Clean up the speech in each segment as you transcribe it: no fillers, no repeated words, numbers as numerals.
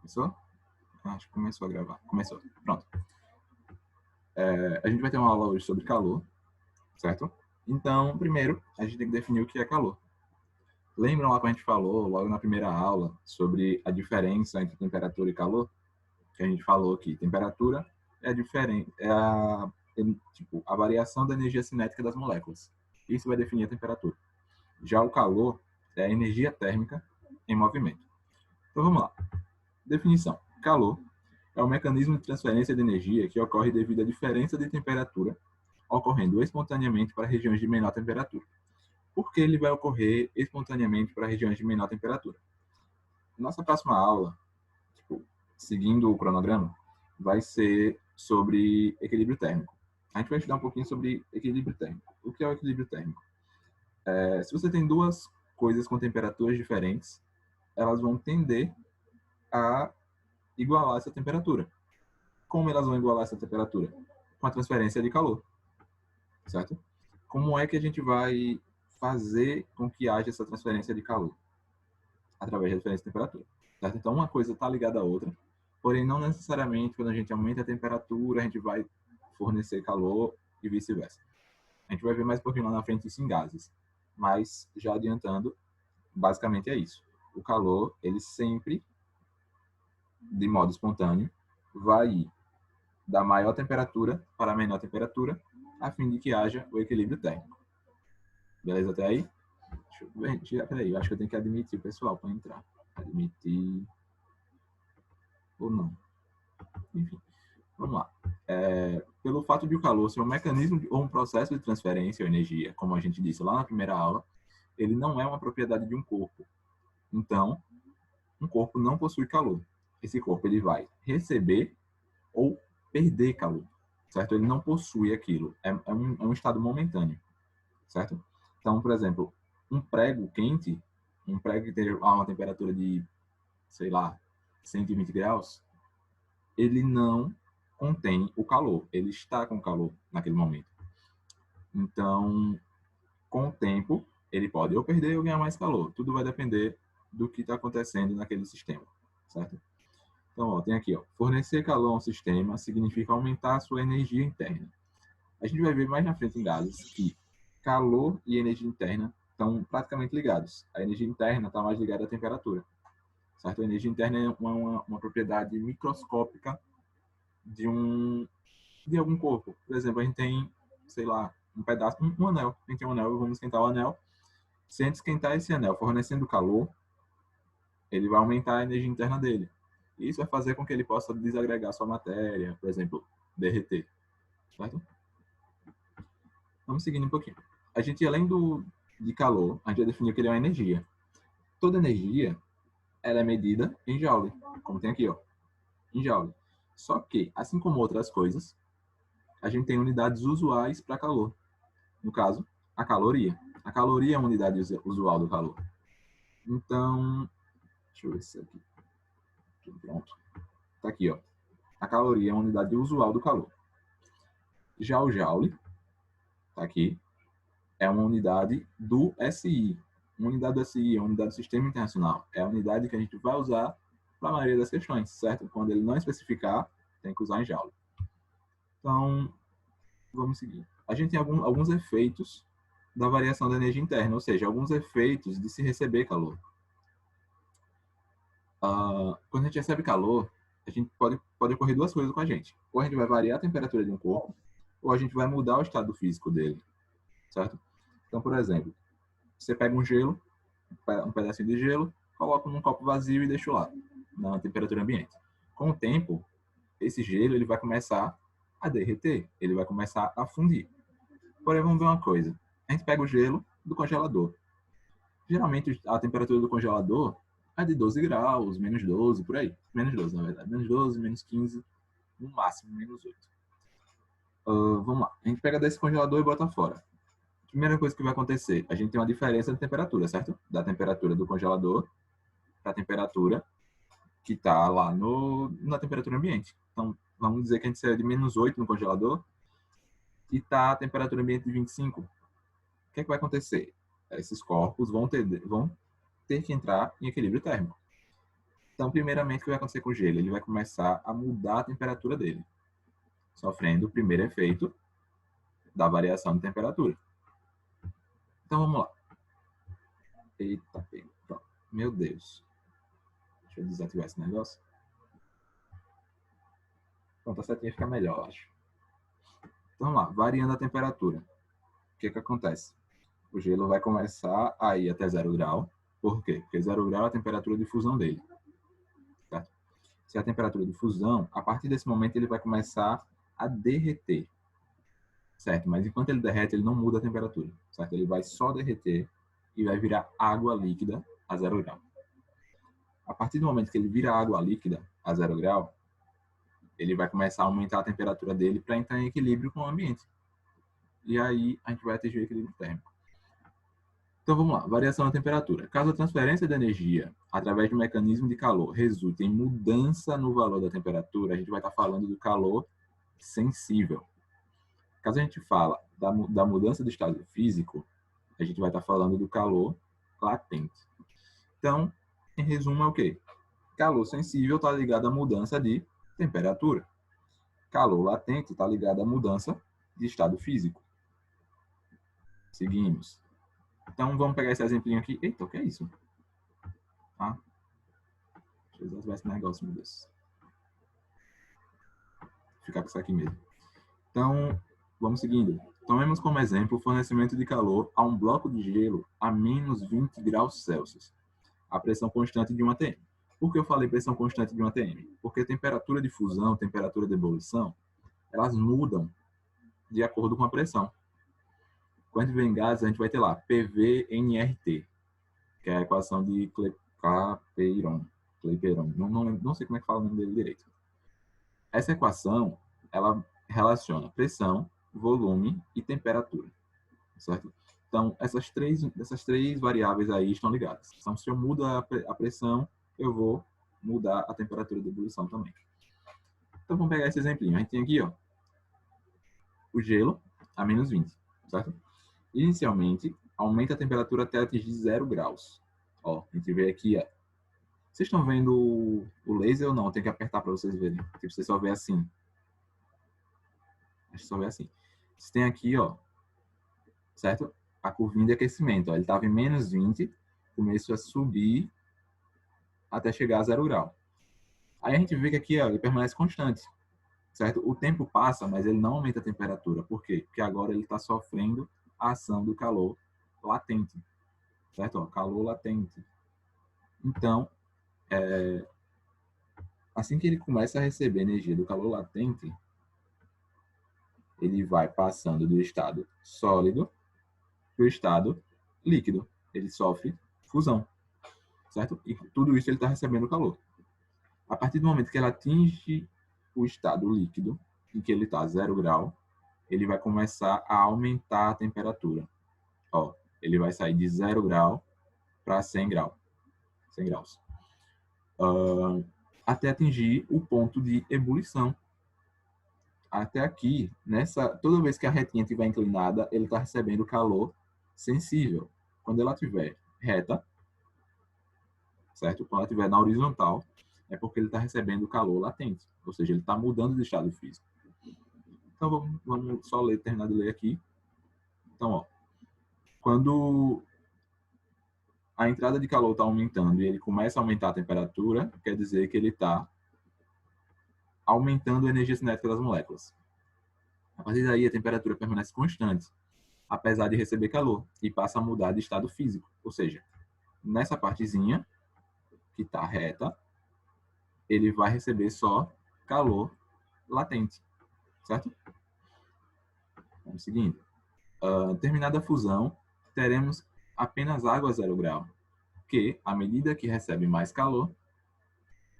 Começou? Acho que começou a gravar. Começou. Pronto. A gente vai ter uma aula hoje sobre calor, certo? Então, primeiro, a gente tem que definir o que é calor. Lembram lá que a gente falou, logo na primeira aula, sobre a diferença entre temperatura e calor? Que a gente falou que temperatura é diferente, a variação da energia cinética das moléculas. Isso vai definir a temperatura. Já o calor é a energia térmica em movimento. Então, vamos lá. Definição. Calor é um mecanismo de transferência de energia que ocorre devido à diferença de temperatura, ocorrendo espontaneamente para regiões de menor temperatura. Por que ele vai ocorrer espontaneamente para regiões de menor temperatura? Nossa próxima aula, seguindo o cronograma, vai ser sobre equilíbrio térmico. A gente vai estudar um pouquinho sobre equilíbrio térmico. O que é o equilíbrio térmico? Se você tem duas coisas com temperaturas diferentes, elas vão tender a igualar essa temperatura. Como elas vão igualar essa temperatura? Com a transferência de calor, certo? Como é que a gente vai fazer com que haja essa transferência de calor? Através da diferença de temperatura, certo? Então, uma coisa está ligada à outra, porém, não necessariamente quando a gente aumenta a temperatura, a gente vai fornecer calor e vice-versa. A gente vai ver mais um pouquinho lá na frente isso em gases, mas já adiantando, basicamente é isso. O calor, ele sempre, de modo espontâneo, vai ir da maior temperatura para a menor temperatura, a fim de que haja o equilíbrio térmico. Beleza até aí? Deixa eu ver. Peraí, eu acho que eu tenho que admitir o pessoal para entrar. Admitir. Ou não. Enfim, vamos lá. Pelo fato de o calor ser um mecanismo ou um processo de transferência de energia, como a gente disse lá na primeira aula, ele não é uma propriedade de um corpo. Então, um corpo não possui calor. Esse corpo ele vai receber ou perder calor, certo? Ele não possui aquilo. É um estado momentâneo, certo? Então, por exemplo, um prego quente, um prego que tem uma temperatura de, sei lá, 120 graus, ele não contém o calor, ele está com calor naquele momento. Então, com o tempo, ele pode ou perder ou ganhar mais calor. Tudo vai depender do que está acontecendo naquele sistema, certo? Então, ó, tem aqui, ó, fornecer calor a um sistema significa aumentar a sua energia interna. A gente vai ver mais na frente em gases que calor e energia interna estão praticamente ligados. A energia interna está mais ligada à temperatura, certo? A energia interna é uma propriedade microscópica de algum corpo. Por exemplo, a gente tem, sei lá, um pedaço, um anel. A gente tem um anel, vamos esquentar o anel. Se a gente esquentar esse anel fornecendo calor, ele vai aumentar a energia interna dele. Isso vai fazer com que ele possa desagregar sua matéria, por exemplo, derreter, certo? Vamos seguindo um pouquinho. A gente, além de calor, a gente já definiu que ele é uma energia. Toda energia, ela é medida em joule, como tem aqui, ó, em joule. Só que, assim como outras coisas, a gente tem unidades usuais para calor. No caso, a caloria. A caloria é uma unidade usual do calor. Então, deixa eu ver isso aqui. Pronto. Tá aqui, ó. A caloria é uma unidade usual do calor. Já o joule, tá aqui, é uma unidade do SI. Uma unidade do SI é uma unidade do Sistema Internacional. É a unidade que a gente vai usar para a maioria das questões, certo? Quando ele não especificar, tem que usar em joule. Então, vamos seguir. A gente tem alguns efeitos da variação da energia interna, ou seja, alguns efeitos de se receber calor. Quando a gente recebe calor, a gente pode ocorrer duas coisas com a gente. Ou a gente vai variar a temperatura de um corpo, ou a gente vai mudar o estado físico dele, certo? Então, por exemplo, você pega um gelo, um pedacinho de gelo, coloca num copo vazio e deixa lá, na temperatura ambiente. Com o tempo, esse gelo ele vai começar a derreter, ele vai começar a fundir. Porém, vamos ver uma coisa. A gente pega o gelo do congelador. Geralmente, a temperatura do congelador é de 12 graus, menos 12, por aí. Menos 12, na verdade. Menos 12, menos 15, no máximo, menos 8. Vamos lá. A gente pega desse congelador e bota fora. Primeira coisa que vai acontecer, a gente tem uma diferença de temperatura, certo? Da temperatura do congelador para a temperatura que está lá na temperatura ambiente. Então, vamos dizer que a gente saiu de menos 8 no congelador e está a temperatura ambiente de 25. O que é que vai acontecer? Esses corpos vão ter que entrar em equilíbrio térmico. Então, primeiramente, o que vai acontecer com o gelo? Ele vai começar a mudar a temperatura dele, sofrendo o primeiro efeito da variação de temperatura. Então, vamos lá. Eita, pronto. Meu Deus. Deixa eu desativar esse negócio. Pronto, a setinha fica melhor, eu acho. Então, vamos lá. Variando a temperatura. O que acontece? O gelo vai começar a ir até 0 grau. Por quê? Porque 0 grau é a temperatura de fusão dele. Certo? Se é a temperatura de fusão, a partir desse momento ele vai começar a derreter. Certo? Mas enquanto ele derrete, ele não muda a temperatura. Certo? Ele vai só derreter e vai virar água líquida a 0 grau. A partir do momento que ele vira água líquida a 0 grau, ele vai começar a aumentar a temperatura dele para entrar em equilíbrio com o ambiente. E aí a gente vai atingir o equilíbrio térmico. Então vamos lá, variação da temperatura. Caso a transferência de energia através de um mecanismo de calor resulte em mudança no valor da temperatura, a gente vai estar falando do calor sensível. Caso a gente fala da mudança do estado físico, a gente vai estar falando do calor latente. Então, em resumo, é o quê? Calor sensível está ligado à mudança de temperatura. Calor latente está ligado à mudança de estado físico. Seguimos. Então, vamos pegar esse exemplinho aqui. Eita, o que é isso? Tá? Deixa eu desativar esse negócio, meu Deus. Vou ficar com isso aqui mesmo. Então, vamos seguindo. Tomemos como exemplo o fornecimento de calor a um bloco de gelo a menos 20 graus Celsius. A pressão constante de 1 atm. Por que eu falei pressão constante de 1 atm? Porque temperatura de fusão, temperatura de ebulição, elas mudam de acordo com a pressão. Quando a gente vê em gases, a gente vai ter lá PV-nRT, que é a equação de Clapeyron. Não sei como é que fala o nome dele direito. Essa equação, ela relaciona pressão, volume e temperatura, certo? Então, essas três variáveis aí estão ligadas. Então, se eu mudo a pressão, eu vou mudar a temperatura de ebulição também. Então, vamos pegar esse exemplinho. A gente tem aqui, ó, o gelo a menos 20, certo? Inicialmente, aumenta a temperatura até atingir 0 graus. Ó, a gente vê aqui, ó. Vocês estão vendo o laser ou não? Tem que apertar para vocês verem. Tipo, você só vê assim. Acho que só vê assim. Você tem aqui, ó, certo? A curvinha de aquecimento. Ó. Ele estava em menos 20, começou a subir até chegar a 0 grau. Aí a gente vê que aqui, ó, ele permanece constante, certo? O tempo passa, mas ele não aumenta a temperatura. Por quê? Porque agora ele está sofrendo a ação do calor latente, certo? Ó, calor latente. Então, assim que ele começa a receber energia do calor latente, ele vai passando do estado sólido para o estado líquido. Ele sofre fusão, certo? E tudo isso ele está recebendo calor. A partir do momento que ele atinge o estado líquido, em que ele está a 0 grau, ele vai começar a aumentar a temperatura. Ó, ele vai sair de 0 grau para 100 graus. 100 graus. Até atingir o ponto de ebulição. Até aqui, toda vez que a retinha estiver inclinada, ele está recebendo calor sensível. Quando ela estiver reta, certo? Quando ela estiver na horizontal, é porque ele está recebendo calor latente. Ou seja, ele está mudando de estado físico. Então, vamos só terminar de ler aqui. Então, ó, quando a entrada de calor está aumentando e ele começa a aumentar a temperatura, quer dizer que ele está aumentando a energia cinética das moléculas. A partir daí, a temperatura permanece constante, apesar de receber calor, e passa a mudar de estado físico. Ou seja, nessa partezinha, que está reta, ele vai receber só calor latente, certo? Vamos seguindo. Terminada a fusão, teremos apenas água a 0 grau, que, à medida que recebe mais calor,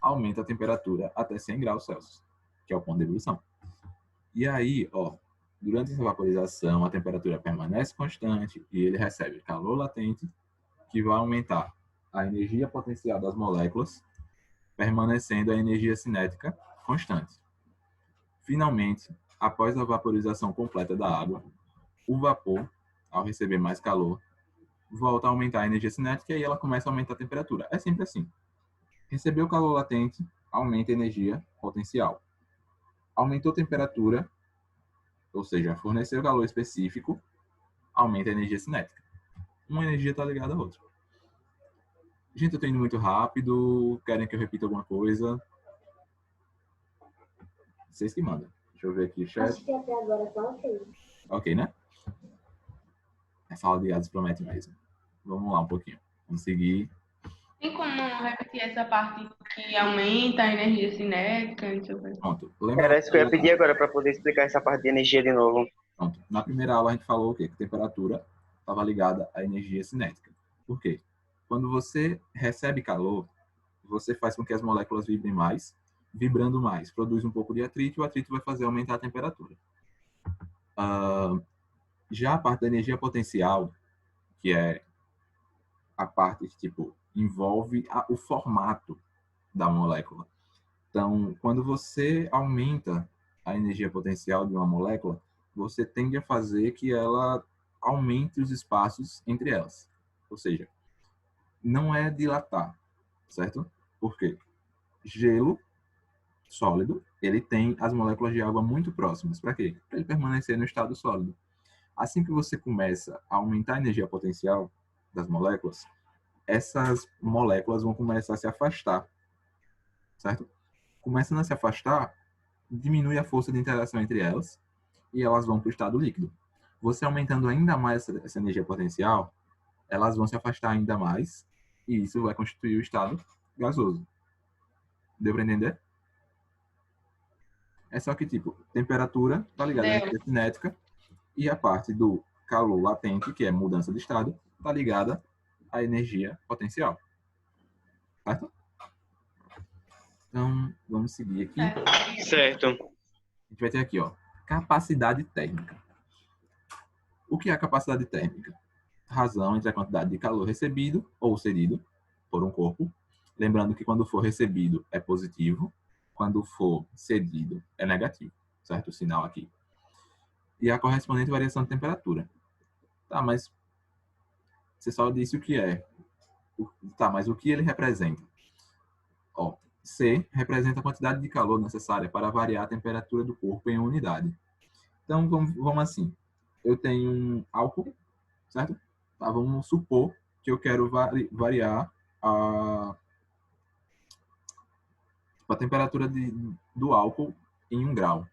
aumenta a temperatura até 100 graus Celsius, que é o ponto de ebulição. E aí, ó, durante essa vaporização, a temperatura permanece constante e ele recebe calor latente, que vai aumentar a energia potencial das moléculas, permanecendo a energia cinética constante. Finalmente, após a vaporização completa da água, o vapor, ao receber mais calor, volta a aumentar a energia cinética e aí ela começa a aumentar a temperatura. É sempre assim. Recebeu calor latente, aumenta a energia potencial. Aumentou a temperatura, ou seja, forneceu calor específico, aumenta a energia cinética. Uma energia está ligada à outra. Gente, eu estou indo muito rápido. Querem que eu repita alguma coisa? Vocês que mandam. Deixa eu ver aqui, chat. Acho que até agora tá ok. Ok, né? Essa aula de gases promete mesmo. Vamos lá um pouquinho. Vamos seguir. Tem como repetir essa parte que aumenta a energia cinética? Não sei o quê. Pronto. Lembra Era isso que eu ia pedir agora para poder explicar essa parte de energia de novo. Pronto. Na primeira aula a gente falou o quê? Que a temperatura estava ligada à energia cinética. Por quê? Quando você recebe calor, você faz com que as moléculas vibrem mais, vibrando mais, produz um pouco de atrito, e o atrito vai fazer aumentar a temperatura. Já a parte da energia potencial, que é a parte que tipo envolve o formato da molécula. Então, quando você aumenta a energia potencial de uma molécula, você tende a fazer que ela aumente os espaços entre elas. Ou seja, não é dilatar, certo? Por quê? Gelo sólido, ele tem as moléculas de água muito próximas. Para quê? Para ele permanecer no estado sólido. Assim que você começa a aumentar a energia potencial das moléculas, essas moléculas vão começar a se afastar, certo? Começando a se afastar, diminui a força de interação entre elas e elas vão para o estado líquido. Você aumentando ainda mais essa energia potencial, elas vão se afastar ainda mais e isso vai constituir o estado gasoso. Deu para entender? É só que, tipo, temperatura está ligada à energia cinética e a parte do calor latente, que é mudança de estado, está ligada à energia potencial. Certo? Então, vamos seguir aqui. Certo. A gente vai ter aqui, ó, capacidade térmica. O que é a capacidade térmica? Razão entre a quantidade de calor recebido ou cedido por um corpo. Lembrando que quando for recebido é positivo, quando for cedido é negativo, certo? O sinal aqui. E a correspondente variação de temperatura. Tá, mas você só disse o que é. Tá, mas o que ele representa? Ó, C representa a quantidade de calor necessária para variar a temperatura do corpo em unidade. Então, vamos assim. Eu tenho um álcool, certo? Tá, vamos supor que eu quero variar a temperatura do álcool em 1 grau.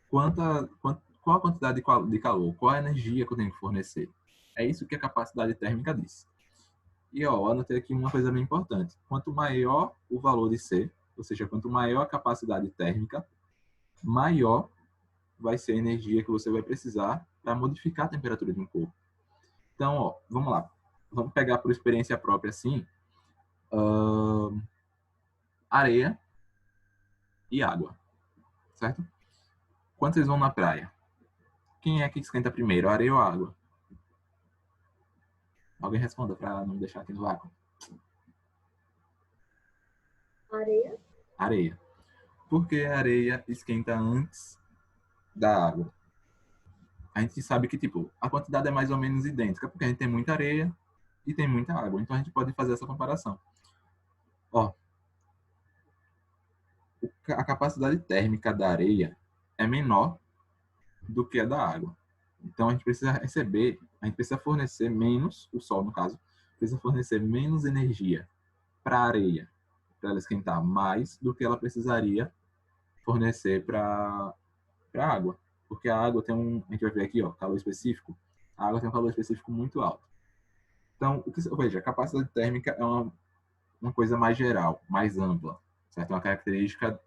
Qual a quantidade de calor? Qual a energia que eu tenho que fornecer? É isso que a capacidade térmica diz. E ó, eu anotei aqui uma coisa bem importante. Quanto maior o valor de C, ou seja, quanto maior a capacidade térmica, maior vai ser a energia que você vai precisar para modificar a temperatura de um corpo. Então, ó, vamos lá. Vamos pegar por experiência própria assim. Areia e água, certo? Quando vocês vão na praia, quem é que esquenta primeiro, a areia ou a água? Alguém responda para não deixar aqui no vácuo. Areia. Areia. Por que a areia esquenta antes da água? A gente sabe que tipo, a quantidade é mais ou menos idêntica, porque a gente tem muita areia e tem muita água. Então a gente pode fazer essa comparação. Ó, a capacidade térmica da areia é menor do que a da água. Então a gente precisa fornecer menos, o sol no caso, precisa fornecer menos energia para a areia, para ela esquentar mais do que ela precisaria fornecer para a água. Porque a água tem a gente vai ver aqui, ó, calor específico. A água tem um calor específico muito alto. Então, veja, a capacidade térmica é uma coisa mais geral, mais ampla, certo? É uma característica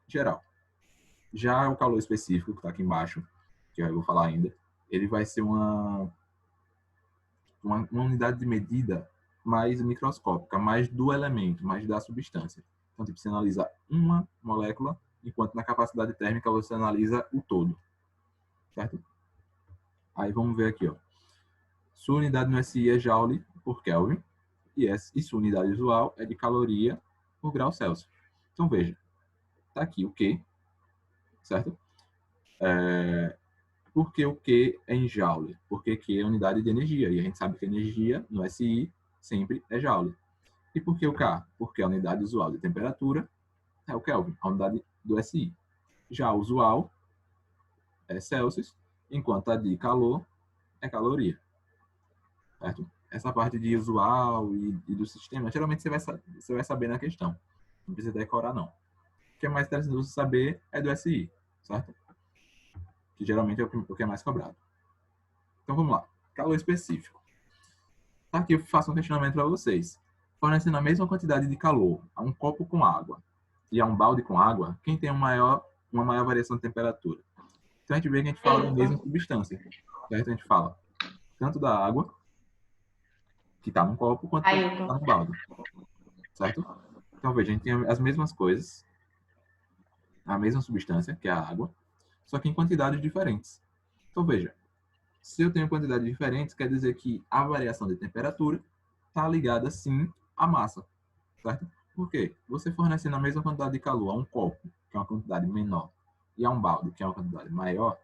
geral. Já o calor específico, que está aqui embaixo, que eu vou falar ainda, ele vai ser uma unidade de medida mais microscópica, mais do elemento, mais da substância. Então, tipo, você analisa uma molécula, enquanto na capacidade térmica você analisa o todo. Certo? Aí vamos ver aqui, ó. Sua unidade no SI é Joule por Kelvin e sua unidade usual é de caloria por grau Celsius. Então, veja, tá aqui o Q, certo? Por que o Q é em Joule? Porque Q é unidade de energia, e a gente sabe que energia no SI sempre é Joule. E por que o K? Porque a unidade usual de temperatura é o Kelvin, a unidade do SI. Já a usual é Celsius, enquanto a de calor é caloria. Certo? Essa parte de usual e do sistema, geralmente você vai saber na questão. Não precisa decorar, não. O que é mais interessante você saber é do SI, certo? Que geralmente é o que é mais cobrado. Então vamos lá. Calor específico. Tá aqui eu faço um questionamento para vocês. Fornecendo a mesma quantidade de calor a um copo com água e a um balde com água, quem tem uma maior variação de temperatura? Então a gente vê que a gente fala da mesma substância, certo? A gente fala tanto da água que está num copo quanto da que está num balde, certo? Então veja, a gente tem as mesmas coisas, a mesma substância, que é a água, só que em quantidades diferentes. Então veja, se eu tenho quantidades diferentes, quer dizer que a variação de temperatura está ligada sim à massa, certo? Por quê? Você fornecendo a mesma quantidade de calor a um copo, que é uma quantidade menor, e a um balde, que é uma quantidade maior,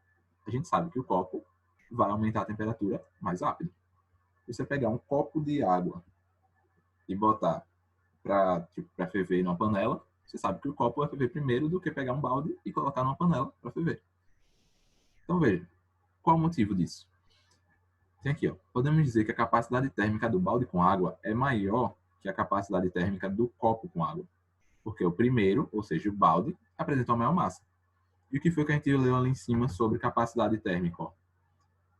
a gente sabe que o copo vai aumentar a temperatura mais rápido. Se você pegar um copo de água e botar para ferver numa panela, você sabe que o copo vai ferver primeiro do que pegar um balde e colocar numa panela para ferver. Então veja, qual o motivo disso? Tem aqui, ó. Podemos dizer que a capacidade térmica do balde com água é maior que a capacidade térmica do copo com água. Porque o primeiro, ou seja, o balde, apresenta uma maior massa. E o que foi que a gente leu ali em cima sobre capacidade térmica? Ó?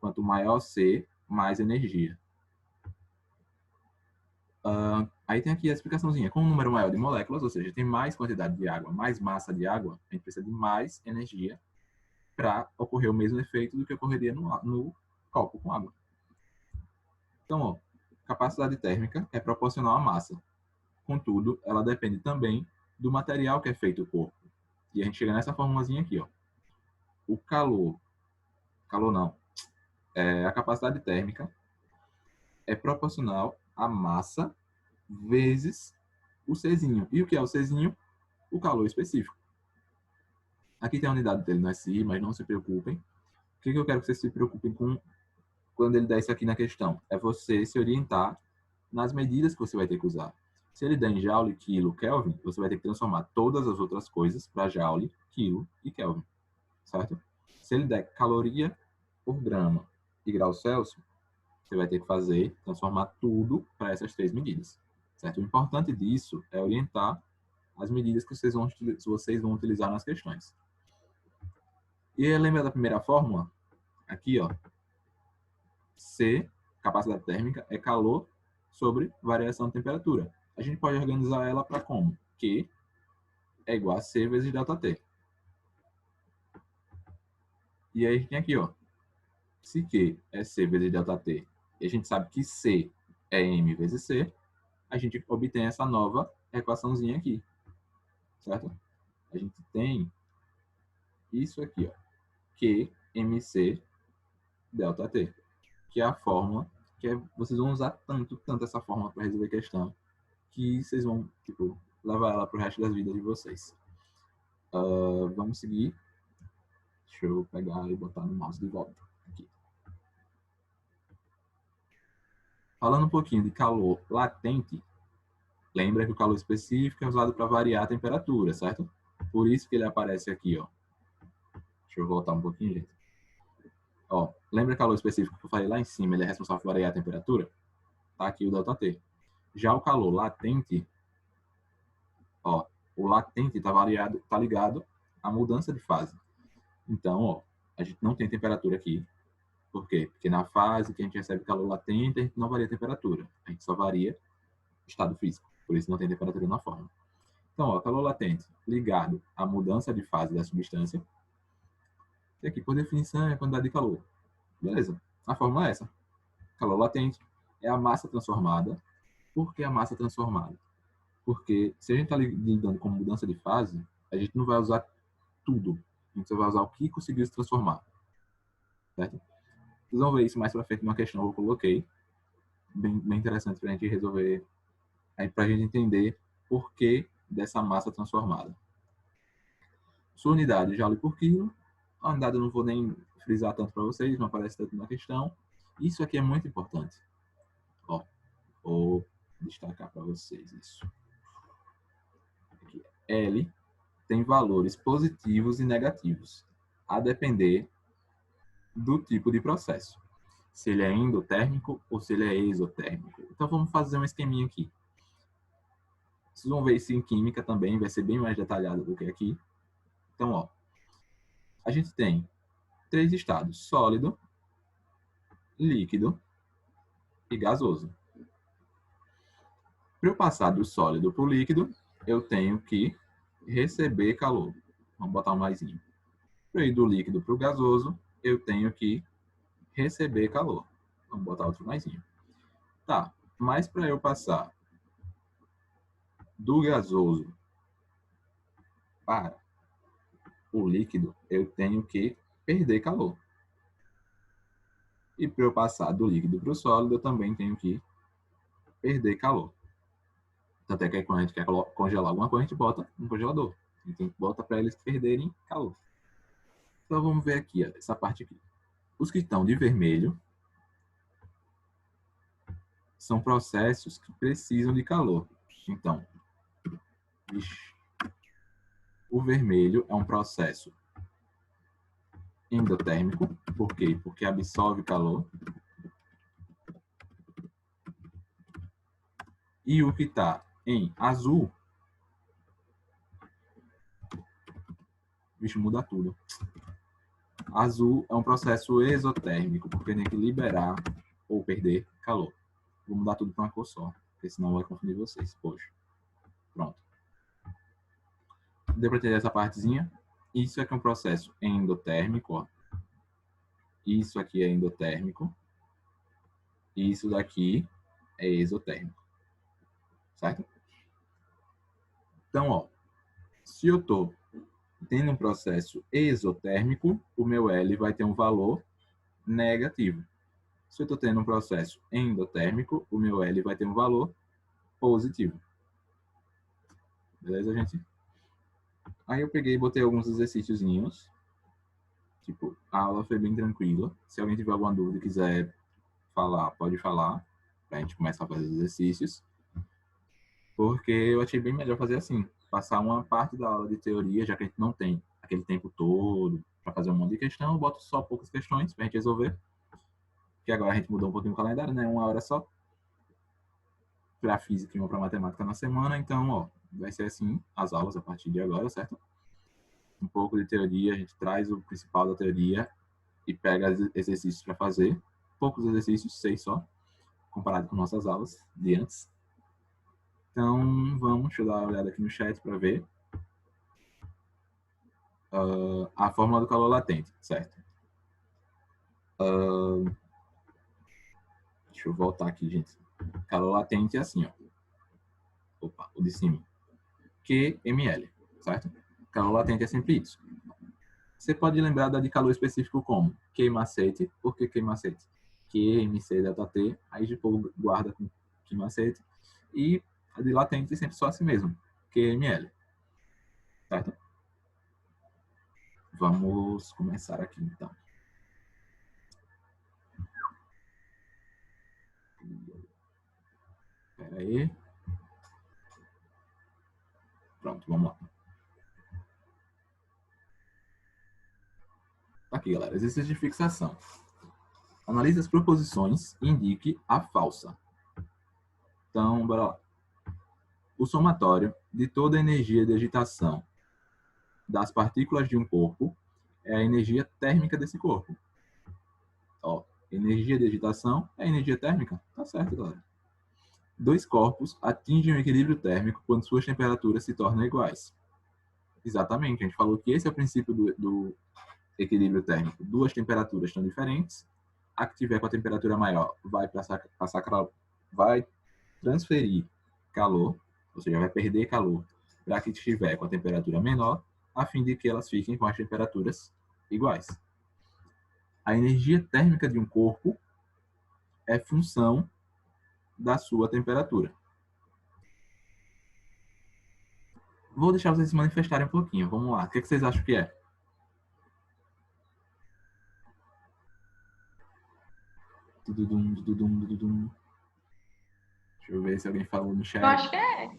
Quanto maior C, mais energia. Aí tem aqui a explicaçãozinha. Com um número maior de moléculas, ou seja, tem mais quantidade de água, mais massa de água, a gente precisa de mais energia para ocorrer o mesmo efeito do que ocorreria no copo com água. Então, ó, capacidade térmica é proporcional à massa. Contudo, ela depende também do material que é feito o corpo. E a gente chega nessa formulazinha aqui, ó. O calor não, a capacidade térmica é proporcional à massa vezes o Czinho. E o que é o Czinho? O calor específico. Aqui tem a unidade dele no SI, mas não se preocupem. O que eu quero que vocês se preocupem com quando ele dá isso aqui na questão? É você se orientar nas medidas que você vai ter que usar. Se ele der em joule, quilo, Kelvin, você vai ter que transformar todas as outras coisas para joule, quilo e Kelvin. Certo? Se ele der caloria por grama e grau Celsius, você vai ter que transformar tudo para essas três medidas. Certo? O importante disso é orientar as medidas que vocês vão utilizar nas questões. E lembra da primeira fórmula? Aqui, ó. C, capacidade térmica, é calor sobre variação de temperatura. A gente pode organizar ela para como? Q é igual a C vezes ΔT. E aí a gente tem aqui, ó. Se Q é C vezes ΔT, e a gente sabe que C é M vezes C, a gente obtém essa nova equaçãozinha aqui. Certo? A gente tem isso aqui, ó. QMC ΔT, que é a fórmula que vocês vão usar tanto essa fórmula para resolver a questão, que vocês vão, levar ela para o resto das vidas de vocês. Vamos seguir. Deixa eu pegar e botar no mouse de volta. Aqui. Falando um pouquinho de calor latente, lembra que o calor específico é usado para variar a temperatura, certo? Por isso que ele aparece aqui, ó. Deixa eu voltar um pouquinho, gente. Ó, lembra o calor específico que eu falei lá em cima, ele é responsável por variar a temperatura? Tá aqui o ΔT. Já o calor latente, ó, o latente tá ligado à mudança de fase. Então, ó, a gente não tem temperatura aqui. Por quê? Porque na fase que a gente recebe calor latente, a gente não varia a temperatura. A gente só varia estado físico. Por isso não tem temperatura na fórmula. Então, ó, calor latente ligado à mudança de fase da substância. E aqui, por definição, é a quantidade de calor. Beleza. A fórmula é essa. Calor latente é a massa transformada. Por que a massa transformada? Porque se a gente está lidando com mudança de fase, a gente não vai usar tudo. A gente só vai usar o que conseguiu se transformar. Certo? Vocês vão ver isso mais para frente numa questão que eu coloquei. Bem interessante para a gente resolver, para a gente entender por que dessa massa transformada. Sua unidade, joule por quilo. A unidade eu não vou nem frisar tanto para vocês, não aparece tanto na questão. Isso aqui é muito importante. Ó, vou destacar para vocês isso. Aqui. L tem valores positivos e negativos, a depender do tipo de processo. Se ele é endotérmico ou se ele é exotérmico. Então vamos fazer um esqueminha aqui. Vocês vão ver isso em química também, vai ser bem mais detalhado do que aqui. Então, ó, a gente tem 3 estados: sólido, líquido e gasoso. Para eu passar do sólido para o líquido, eu tenho que receber calor. Vamos botar um maisinho. Para eu ir do líquido para o gasoso, eu tenho que receber calor. Vamos botar outro maisinho. Tá, mas para eu passar do gasoso para o líquido, eu tenho que perder calor. E para eu passar do líquido para o sólido, eu também tenho que perder calor. Tanto é que quando a gente quer congelar alguma coisa, a gente bota no congelador. Então, bota para eles perderem calor. Então, vamos ver aqui, ó, essa parte aqui. Os que estão de vermelho são processos que precisam de calor. Então, o vermelho é um processo endotérmico. Por quê? Porque absorve calor. E o que está em azul, bicho, muda tudo. Azul é um processo exotérmico, porque tem que liberar ou perder calor. Vou mudar tudo para uma cor só, porque senão vai confundir vocês. Poxa. Pronto. Deu para entender essa partezinha? Isso aqui é um processo endotérmico, ó. Isso aqui é endotérmico. Isso daqui é exotérmico. Certo? Então, ó, se eu estou tendo um processo exotérmico, o meu L vai ter um valor negativo. Se eu estou tendo um processo endotérmico, o meu L vai ter um valor positivo. Beleza, gente? Aí eu peguei e botei alguns exercíciozinhos. Tipo, a aula foi bem tranquila. Se alguém tiver alguma dúvida e quiser falar, pode falar. Pra gente começar a fazer os exercícios. Porque eu achei bem melhor fazer assim. Passar uma parte da aula de teoria, já que a gente não tem aquele tempo todo para fazer um monte de questão, eu boto só poucas questões pra gente resolver. Que agora a gente mudou um pouquinho o calendário, né? 1 hora só para física e 1 para matemática na semana. Então, ó, vai ser assim as aulas a partir de agora, certo? Um pouco de teoria, a gente traz o principal da teoria e pega exercícios para fazer. Poucos exercícios, 6 só, comparado com nossas aulas de antes. Então, vamos, deixa eu dar uma olhada aqui no chat para ver. A fórmula do calor latente, certo? Deixa eu voltar aqui, gente. Calor latente é assim, ó. Opa, o de cima. QML, certo? Calor latente é sempre isso. Você pode lembrar da de calor específico como Q macete. Por que Q macete? Q, MC, ΔT. Aí o povo guarda com Q macete. E a de latente é sempre só assim mesmo. QML. Certo? Vamos começar aqui, então. Espera aí. Pronto, vamos lá. Aqui, galera. Exercício de fixação. Analise as proposições e indique a falsa. Então, bora lá. O somatório de toda a energia de agitação das partículas de um corpo é a energia térmica desse corpo. Ó, energia de agitação é energia térmica? Tá certo, galera. 2 corpos atingem o equilíbrio térmico quando suas temperaturas se tornam iguais. Exatamente, a gente falou que esse é o princípio do equilíbrio térmico. 2 temperaturas estão diferentes. A que tiver com a temperatura maior vai transferir calor, ou seja, vai perder calor para a que estiver com a temperatura menor, a fim de que elas fiquem com as temperaturas iguais. A energia térmica de um corpo é função da sua temperatura. Vou deixar vocês se manifestarem um pouquinho. Vamos lá. O que vocês acham que é? Deixa Deixa eu ver se alguém falou no chat. Eu acho que é.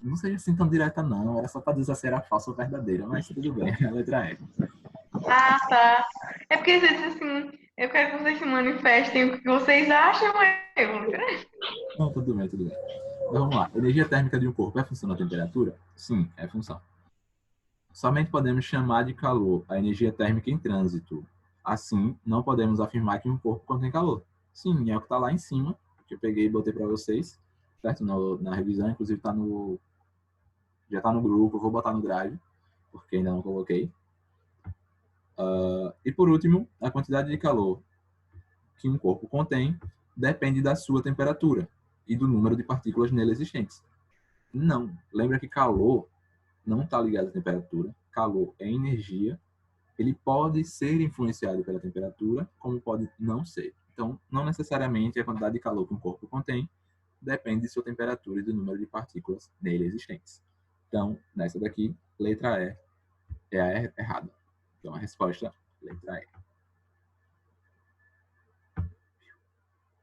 Não seja assim tão direta, não. Era só para dizer se era falsa ou verdadeira, mas tudo bem. A letra E. Ah, tá. É porque você disse assim, eu quero que vocês se manifestem o que vocês acham, mas eu. Não, tudo bem, tudo bem. Então vamos lá. Energia térmica de um corpo é função da temperatura? Sim, é função. Somente podemos chamar de calor a energia térmica em trânsito. Assim, não podemos afirmar que um corpo contém calor. Sim, é o que está lá em cima, que eu peguei e botei para vocês, certo? Na revisão, inclusive já está no grupo, eu vou botar no drive, porque ainda não coloquei. E por último, a quantidade de calor que um corpo contém depende da sua temperatura e do número de partículas nele existentes. Não, lembra que calor não está ligado à temperatura. Calor é energia. Ele pode ser influenciado pela temperatura, como pode não ser. Então, não necessariamente a quantidade de calor que um corpo contém depende de sua temperatura e do número de partículas nele existentes. Então, nessa daqui, letra E é a errada. Então, a resposta, letra E.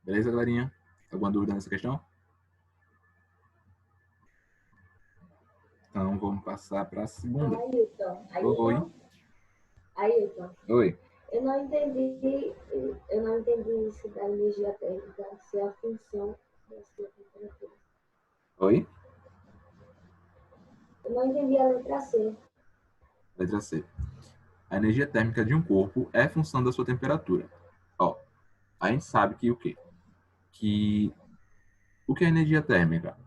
Beleza, galerinha? Alguma dúvida nessa questão? Então, vamos passar para a segunda. Ailton. Ailton. Oi. Eu não entendi isso da energia térmica, se é a função da sua temperatura. Oi? Eu não entendi a letra C. Letra C. A energia térmica de um corpo é função da sua temperatura. Ó, a gente sabe que o quê? Que o que é energia térmica?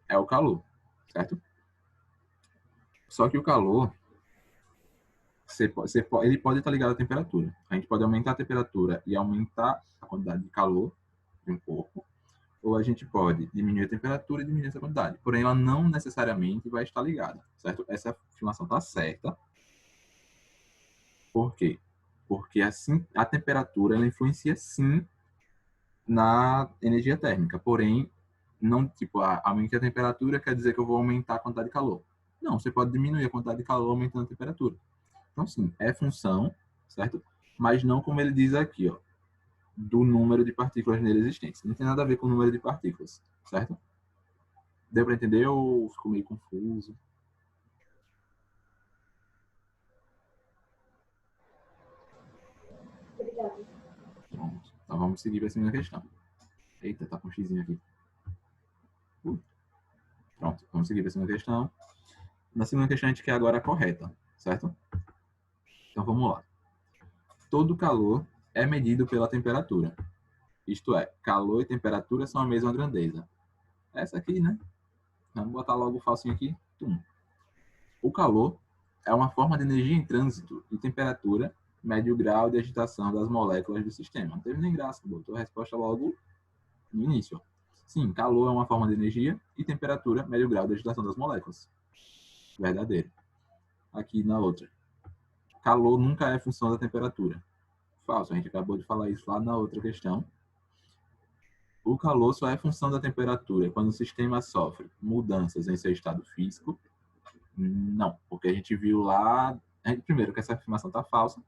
É o calor, certo? Só que o calor, ele pode estar ligado à temperatura. A gente pode aumentar a temperatura e aumentar a quantidade de calor de um corpo, ou a gente pode diminuir a temperatura e diminuir essa quantidade. Porém, ela não necessariamente vai estar ligada, certo? Essa afirmação está certa. Por quê? Porque assim, a temperatura ela influencia sim na energia térmica. Porém, não tipo, aumentar a temperatura quer dizer que eu vou aumentar a quantidade de calor. Não, você pode diminuir a quantidade de calor aumentando a temperatura. Então, sim, é função, certo? Mas não como ele diz aqui, ó, do número de partículas nele existentes. Não tem nada a ver com o número de partículas, certo? Deu para entender ou ficou meio confuso? Obrigada. Pronto. Então, vamos seguir para a segunda questão. Eita, tá com um xizinho aqui. Pronto, vamos seguir para a segunda questão. Na segunda questão, a gente quer agora a correta, certo? Então, vamos lá. Todo calor é medido pela temperatura. Isto é, calor e temperatura são a mesma grandeza. Essa aqui, né? Vamos botar logo o falsinho aqui. Tum. O calor é uma forma de energia em trânsito e temperatura mede o grau de agitação das moléculas do sistema. Não teve nem graça, botou a resposta logo no início. Sim, calor é uma forma de energia e temperatura mede o grau de agitação das moléculas. Verdadeiro. Aqui na outra. Calor nunca é função da temperatura. Falso, a gente acabou de falar isso lá na outra questão. O calor só é função da temperatura quando o sistema sofre mudanças em seu estado físico. Não, porque a gente viu lá... Primeiro, que essa afirmação está falsa.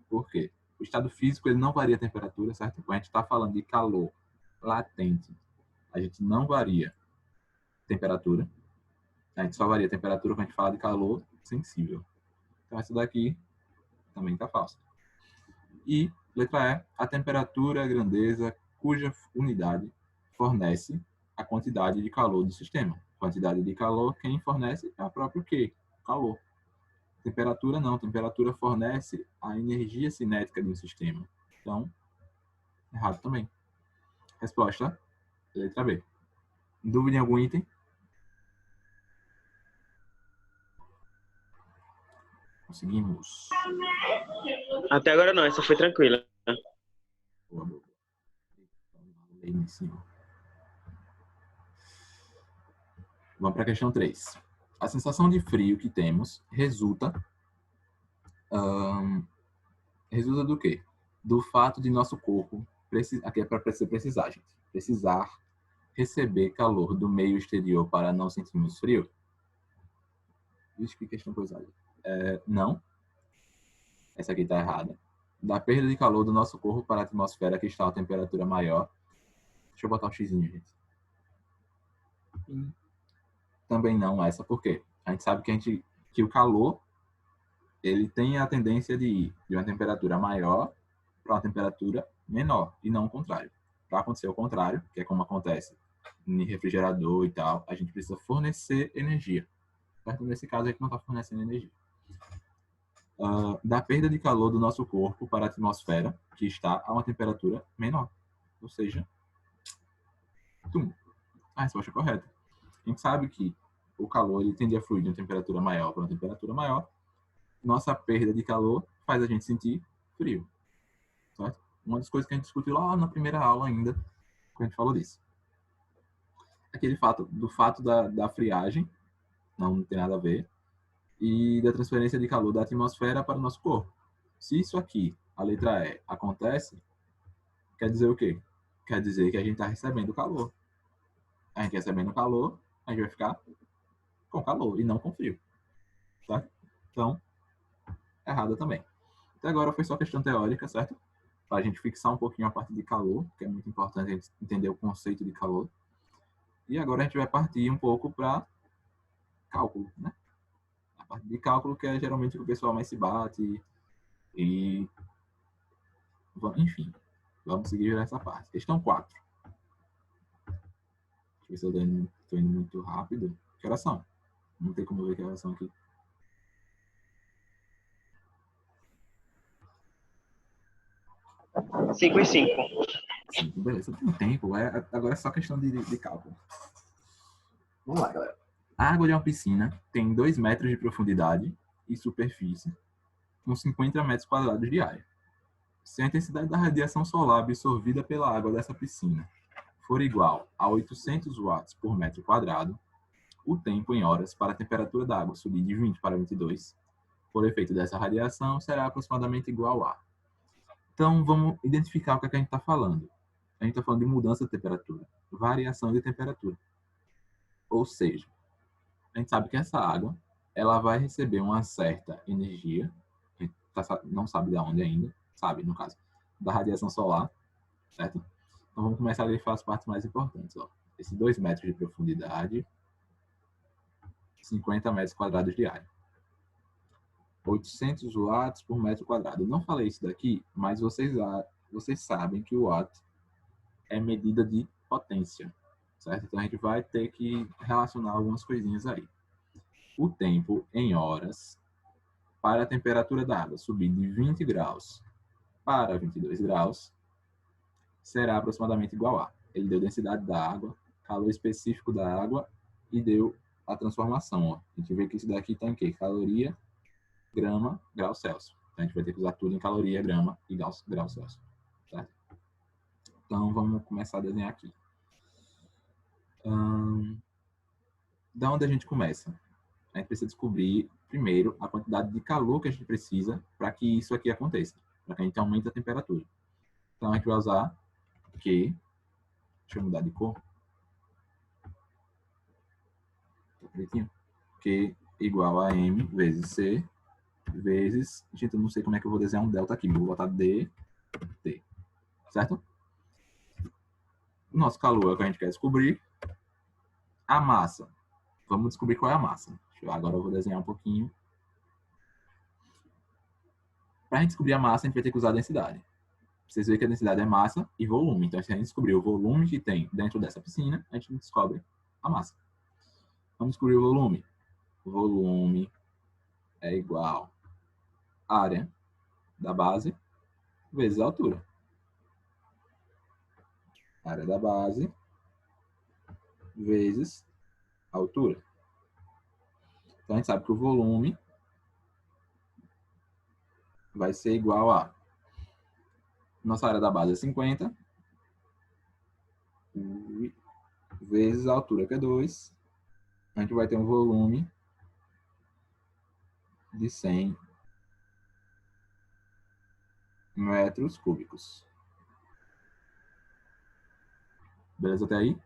Por quê? O estado físico ele não varia a temperatura, certo? Quando a gente está falando de calor latente, a gente não varia temperatura. A gente só varia a temperatura quando a gente fala de calor sensível. Então, essa daqui também está falsa. E, letra E, a temperatura é a grandeza cuja unidade fornece a quantidade de calor do sistema. Quantidade de calor, quem fornece é a própria Q, calor. Temperatura não, temperatura fornece a energia cinética de um sistema. Então, errado também. Resposta, letra B. Dúvida em algum item? Conseguimos. Até agora não, essa foi tranquila. Boa, boa. Vamos para a questão 3. A sensação de frio que temos resulta do quê? Do fato de nosso corpo, aqui é para precisar, gente, precisar receber calor do meio exterior para não sentirmos frio? Vixe, que questão coisada. Não. Essa aqui está errada. Da perda de calor do nosso corpo para a atmosfera que está a temperatura maior. Deixa eu botar o xizinho, gente. E também não essa, por quê? A gente sabe que o calor ele tem a tendência de ir de uma temperatura maior para uma temperatura menor, e não o contrário. Para acontecer o contrário, que é como acontece em refrigerador e tal, a gente precisa fornecer energia. Certo? Nesse caso, a gente não está fornecendo energia. Da perda de calor do nosso corpo para a atmosfera, que está a uma temperatura menor. Ou seja, a resposta é correta. A gente sabe que o calor ele tende a fluir de uma temperatura maior para uma temperatura maior. Nossa perda de calor faz a gente sentir frio. Certo? Uma das coisas que a gente discutiu lá na primeira aula ainda, quando a gente falou disso. Aquele fato da friagem, não tem nada a ver, e da transferência de calor da atmosfera para o nosso corpo. Se isso aqui, a letra E, acontece, quer dizer o quê? Quer dizer que a gente está recebendo calor. A gente recebendo calor, a gente vai ficar com calor e não com frio. Tá? Então, errada também. Até agora foi só questão teórica, certo? Para a gente fixar um pouquinho a parte de calor, que é muito importante a gente entender o conceito de calor. E agora a gente vai partir um pouco para cálculo, né? A parte de cálculo que é geralmente o que o pessoal mais se bate e... Enfim, vamos seguir essa parte. Questão 4. Deixa eu ver se eu estou indo muito rápido. Que horas são? Não tem como ver que horas são aqui. 5:05. Sim, beleza, tem tempo. Agora é só questão de cálculo. Vamos lá, galera. A água de uma piscina tem 2 metros de profundidade e superfície, com 50 metros quadrados de área. Se a intensidade da radiação solar absorvida pela água dessa piscina for igual a 800 watts por metro quadrado, o tempo em horas para a temperatura da água subir de 20 para 22, por efeito dessa radiação, será aproximadamente igual a... Então, vamos identificar o que a gente está falando. A gente está falando de mudança de temperatura, variação de temperatura. Ou seja, a gente sabe que essa água ela vai receber uma certa energia, a gente não sabe de onde ainda, sabe, no caso, da radiação solar, certo? Então, vamos começar a grifar as partes mais importantes. Ó. Esse 2 metros de profundidade, 50 metros quadrados de área. 800 watts por metro quadrado. Eu não falei isso daqui, mas vocês sabem que o watt é medida de potência, certo? Então, a gente vai ter que relacionar algumas coisinhas aí. O tempo em horas para a temperatura da água subir de 20 graus para 22 graus será aproximadamente igual a. Ele deu densidade da água, calor específico da água e deu a transformação. Ó. A gente vê que isso daqui está em quê? Caloria, grama, grau Celsius. Então, a gente vai ter que usar tudo em caloria, grama e grau Celsius. Certo? Então, vamos começar a desenhar aqui. Da onde a gente começa? A gente precisa descobrir, primeiro, a quantidade de calor que a gente precisa para que isso aqui aconteça, para que a gente aumente a temperatura. Então, a gente vai usar Q, deixa eu mudar de cor, pretinho, Q igual a M vezes C, vezes, gente, eu não sei como é que eu vou desenhar um delta aqui, vou botar D, T, certo? O nosso calor é o que a gente quer descobrir. A massa, vamos descobrir qual é a massa. Agora eu vou desenhar um pouquinho. Para a gente descobrir a massa, a gente vai ter que usar a densidade. Vocês veem que a densidade é massa e volume. Então, se a gente descobrir o volume que tem dentro dessa piscina, a gente descobre a massa. Vamos descobrir o volume. O volume é igual à área da base vezes a altura. Área da base vezes a altura. Então, a gente sabe que o volume vai ser igual a... Nossa área da base é 50 vezes a altura, que é 2. A gente vai ter um volume de 100 metros cúbicos. Beleza até aí?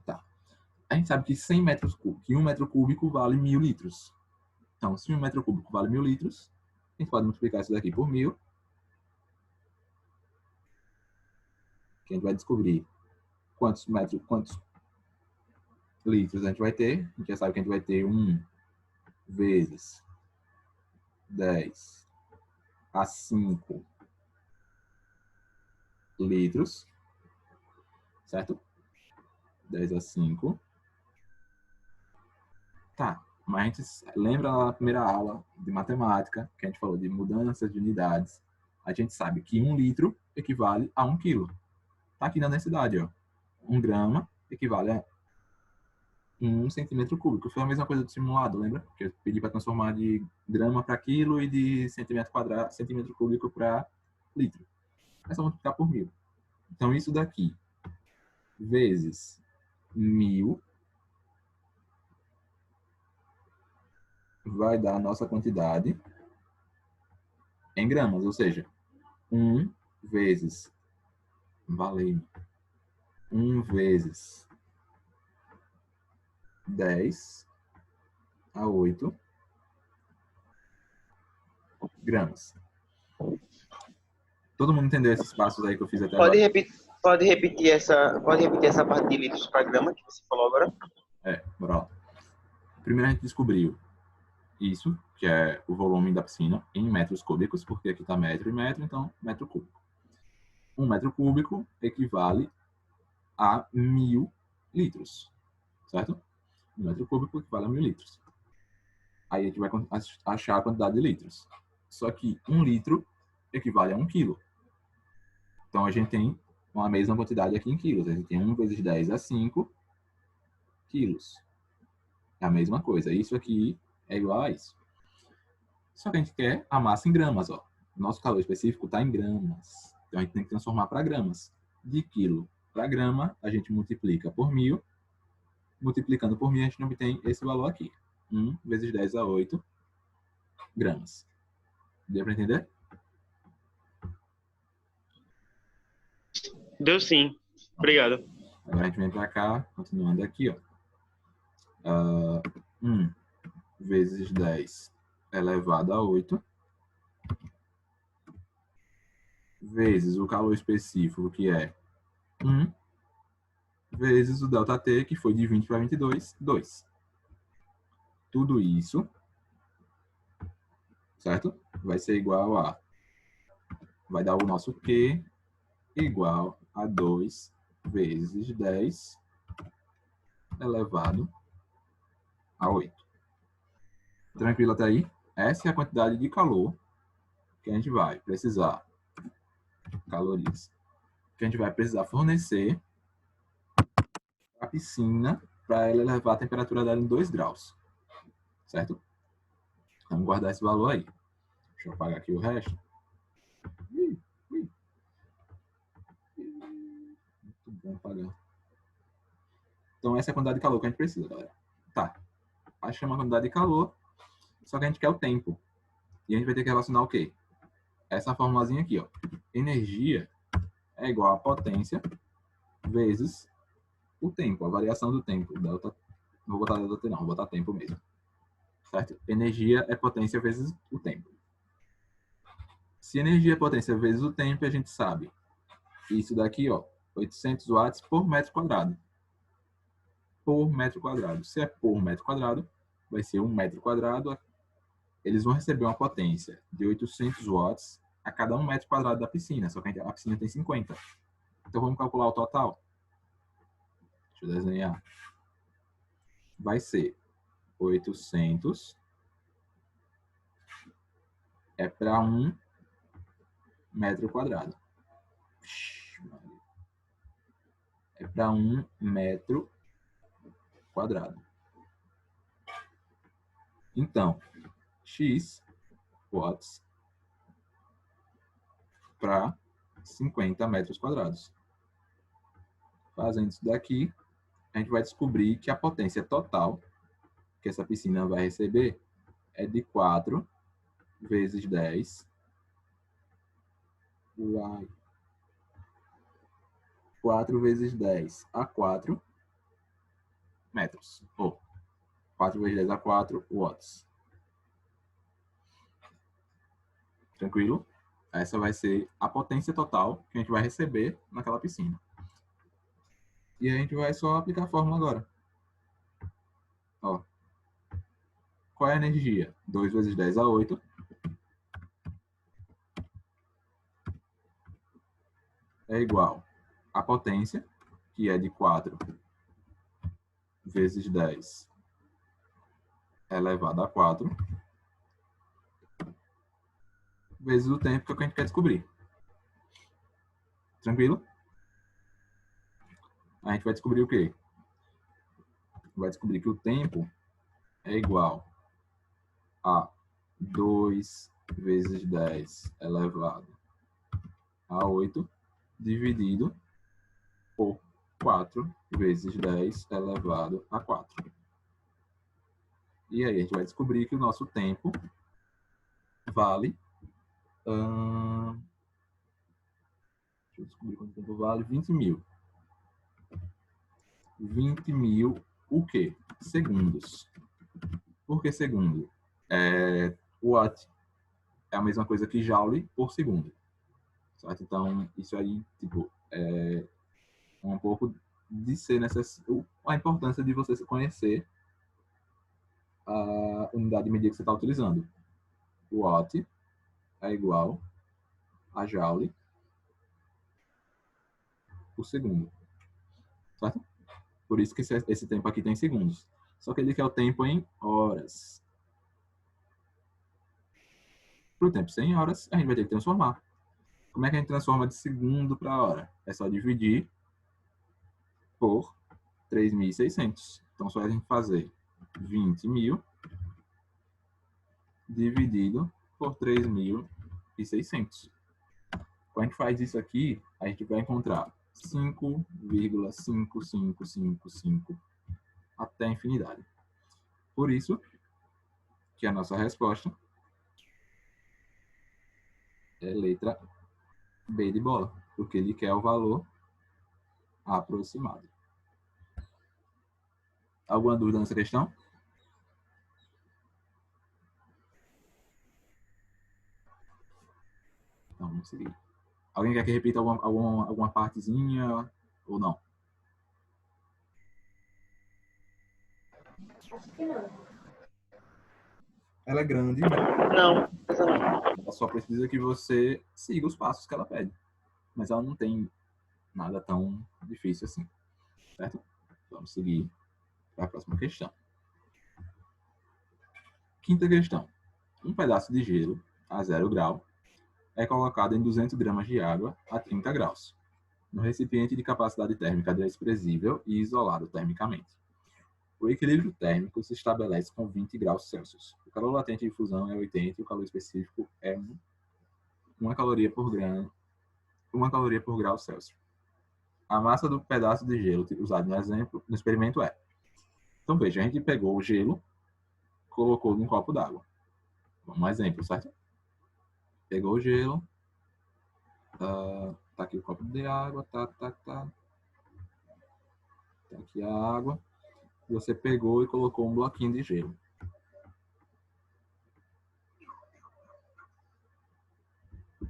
Tá. A gente sabe que 100 metros cúbicos, que 1 metro cúbico vale 1000 litros. Então, se 1 metro cúbico vale 1000 litros, a gente pode multiplicar isso daqui por 1000. Que a gente vai descobrir quantos litros a gente vai ter? A gente já sabe que a gente vai ter 1 vezes 10 a 5 litros, certo? 10 a 5. Tá, mas a gente lembra lá na primeira aula de matemática, que a gente falou de mudanças de unidades. A gente sabe que 1 litro equivale a 1 quilo. Tá aqui na densidade, ó. 1 grama equivale a 1 centímetro cúbico. Foi a mesma coisa do simulado, lembra? Que eu pedi para transformar de grama para quilo e de centímetro cúbico para litro. É só multiplicar por 1000. Então, isso daqui vezes 1000 vai dar a nossa quantidade em gramas, ou seja, 1 vezes, valeu, 1 vezes 10 a 8 gramas. Todo mundo entendeu esses passos aí que eu fiz até agora? Pode repetir essa parte de litros para grama que você falou agora? Bora lá. Primeiro a gente descobriu isso, que é o volume da piscina, em metros cúbicos, porque aqui está metro e metro, então metro cúbico. 1 metro cúbico equivale a 1000 litros, certo? 1 metro cúbico equivale a 1000 litros. Aí a gente vai achar a quantidade de litros. Só que 1 litro equivale a 1 quilo. Então a gente tem a mesma quantidade aqui em quilos. A gente tem 1 vezes 10 a 5 quilos. É a mesma coisa. Isso aqui é igual a isso. Só que a gente quer a massa em gramas, ó. Nosso calor específico está em gramas. Então a gente tem que transformar para gramas. De quilo para grama, a gente multiplica por 1000. Multiplicando por 1000, a gente obtém esse valor aqui. 1 vezes 10 a 8 gramas. Deu para entender? Deu sim. Obrigado. Agora a gente vem para cá, continuando aqui, ó. 1 vezes 10 elevado a 8 vezes o calor específico, que é 1, vezes o ΔT, que foi de 20 para 22, 2. Tudo isso, certo? Vai ser igual a... Vai dar o nosso Q igual a 2 vezes 10 elevado a 8. Tranquilo até aí? Essa é a quantidade de calor que a gente vai precisar, calorias, que a gente vai precisar fornecer a piscina para ela elevar a temperatura dela em 2 graus. Certo? Vamos guardar esse valor aí. Deixa eu apagar aqui o resto. Muito bom apagar. Então, essa é a quantidade de calor que a gente precisa, galera. Tá. Achamos a quantidade de calor, só que a gente quer o tempo. E a gente vai ter que relacionar o quê? Essa formulazinha aqui, ó. Energia é igual a potência vezes o tempo, a variação do tempo. Delta, não vou botar delta T não, vou botar tempo mesmo. Certo? Energia é potência vezes o tempo. Se energia é potência vezes o tempo, a gente sabe isso daqui, ó, 800 watts por metro quadrado. Por metro quadrado. Se é por metro quadrado, vai ser 1 metro quadrado. Eles vão receber uma potência de 800 watts a cada 1 metro quadrado da piscina. Só que a piscina tem 50. Então vamos calcular o total. Deixa eu desenhar. Vai ser 800 é para 1 metro quadrado. É para 1 metro quadrado. Então, X watts para 50 metros quadrados. Fazendo isso daqui, a gente vai descobrir que a potência total que essa piscina vai receber é de 4 vezes 10. 4 vezes 10 a 4 metros. Ou 4 vezes 10 a 4 watts. Tranquilo? Essa vai ser a potência total que a gente vai receber naquela piscina. E a gente vai só aplicar a fórmula agora. Ó. Qual é a energia? 2 vezes 10 a 8. É igual à potência, que é de 4 vezes 10 elevado a 4, vezes o tempo que é o que a gente quer descobrir. Tranquilo? A gente vai descobrir o quê? Vai descobrir que o tempo é igual a 2 vezes 10 elevado a 8, dividido por 4 vezes 10 elevado a 4. E aí a gente vai descobrir que o nosso tempo vale... deixa eu descobrir quanto tempo vale. 20.000. 20.000 o quê? Segundos. Por que segundo? Watt é a mesma coisa que joule por segundo. Certo? Então, isso aí, tipo, é um pouco de ser necessário, a importância de você conhecer a unidade de medida que você está utilizando. Watt é igual a joule por segundo. Certo? Por isso que esse tempo aqui tem segundos. Só que ele quer o tempo em horas. Para o tempo 100 horas, a gente vai ter que transformar. Como é que a gente transforma de segundo para hora? É só dividir por 3.600. Então, só a gente fazer 20.000 dividido por 3.600. Quando a gente faz isso aqui, a gente vai encontrar 5,5555 até a infinidade. Por isso que a nossa resposta é letra B de bola, porque ele quer o valor aproximado. Alguma dúvida nessa questão? Então, vamos seguir. Alguém quer que repita alguma partezinha ou não? Acho que não. Ela é grande, mas Não, essa não. ela só precisa que você siga os passos que ela pede. Mas ela não tem nada tão difícil assim. Certo? Vamos seguir para a próxima questão. Quinta questão. Um pedaço de gelo a 0 grau é colocado em 200 gramas de água a 30 graus, no recipiente de capacidade térmica desprezível e isolado termicamente. O equilíbrio térmico se estabelece com 20 graus Celsius. O calor latente de fusão é 80 e o calor específico é 1 caloria por grau Celsius. A massa do pedaço de gelo usado no experimento é... Então, veja, a gente pegou o gelo, colocou num copo d'água. Um exemplo, certo? Pegou o gelo, tá aqui o copo de água, tá aqui a água. Você pegou e colocou um bloquinho de gelo.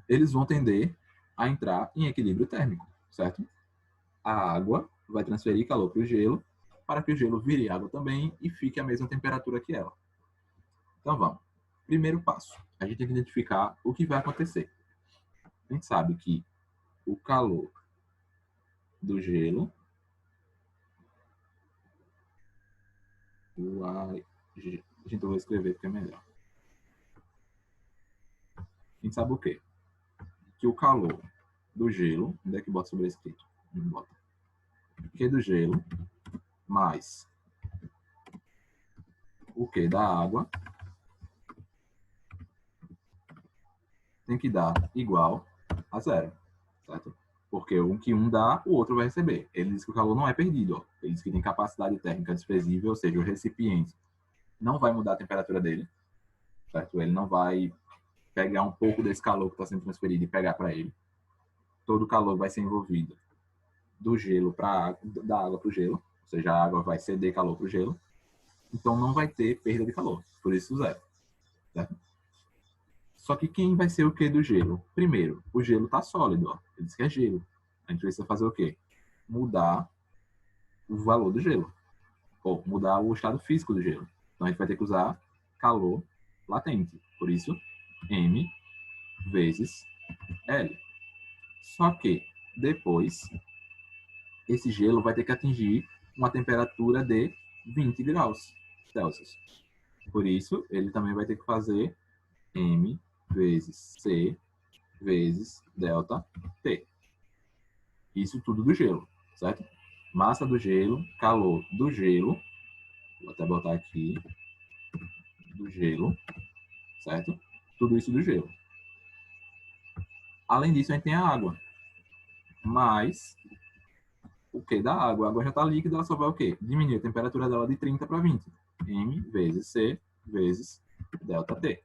Eles vão tender a entrar em equilíbrio térmico, certo? A água vai transferir calor para o gelo, para que o gelo vire água também e fique a mesma temperatura que ela. Então vamos. Primeiro passo, a gente tem que identificar o que vai acontecer. A gente sabe que o calor do gelo gente, eu vou escrever porque é melhor. A gente sabe o quê? Que o calor do gelo, onde é que bota sobrescrito? Não bota. Que do gelo mais o que da água tem que dar igual a 0, certo? Porque o que um dá, o outro vai receber. Ele diz que o calor não é perdido. Ó. Ele diz que tem capacidade térmica desprezível, ou seja, o recipiente não vai mudar a temperatura dele, certo? Ele não vai pegar um pouco desse calor que está sendo transferido e pegar para ele. Todo o calor vai ser envolvido do gelo para da água para o gelo, ou seja, a água vai ceder calor para o gelo. Então não vai ter perda de calor, por isso 0. Certo? Só que quem vai ser o que do gelo? Primeiro, o gelo está sólido, ó. Ele diz que é gelo. A gente precisa fazer o quê? Mudar o valor do gelo, ou mudar o estado físico do gelo. Então, a gente vai ter que usar calor latente. Por isso, M vezes L. Só que, depois, esse gelo vai ter que atingir uma temperatura de 20 graus Celsius. Por isso, ele também vai ter que fazer M vezes C vezes delta T. Isso tudo do gelo, certo? Massa do gelo, calor do gelo. Vou até botar aqui. Do gelo, certo? Tudo isso do gelo. Além disso, a gente tem a água. Mas, o que da água? A água já está líquida, ela só vai o quê? Diminuir a temperatura dela de 30 para 20. M vezes C vezes delta T.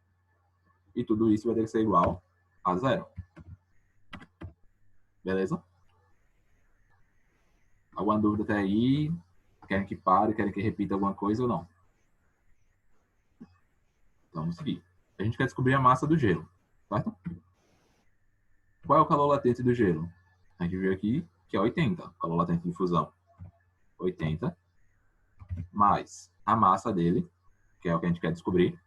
E tudo isso vai ter que ser igual a 0. Beleza? Alguma dúvida até aí? Querem que pare? Querem que repita alguma coisa ou não? Então, vamos seguir. A gente quer descobrir a massa do gelo, certo? Qual é o calor latente do gelo? A gente viu aqui que é 80, calor latente de fusão. 80 mais a massa dele, que é o que a gente quer descobrir,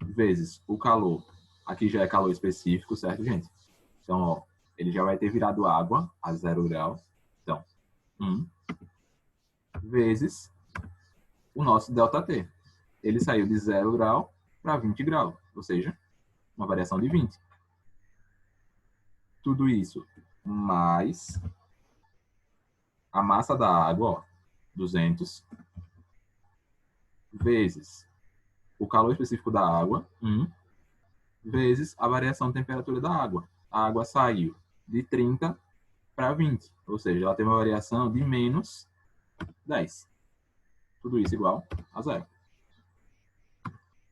vezes o calor. Aqui já é calor específico, certo, gente? Então, ó, ele já vai ter virado água a 0 graus. Então, 1 vezes o nosso ΔT. Ele saiu de 0 grau para 20 graus, ou seja, uma variação de 20. Tudo isso mais a massa da água, ó, 200, vezes o calor específico da água, 1, vezes a variação de temperatura da água. A água saiu de 30 para 20, ou seja, ela tem uma variação de menos 10. Tudo isso igual a 0.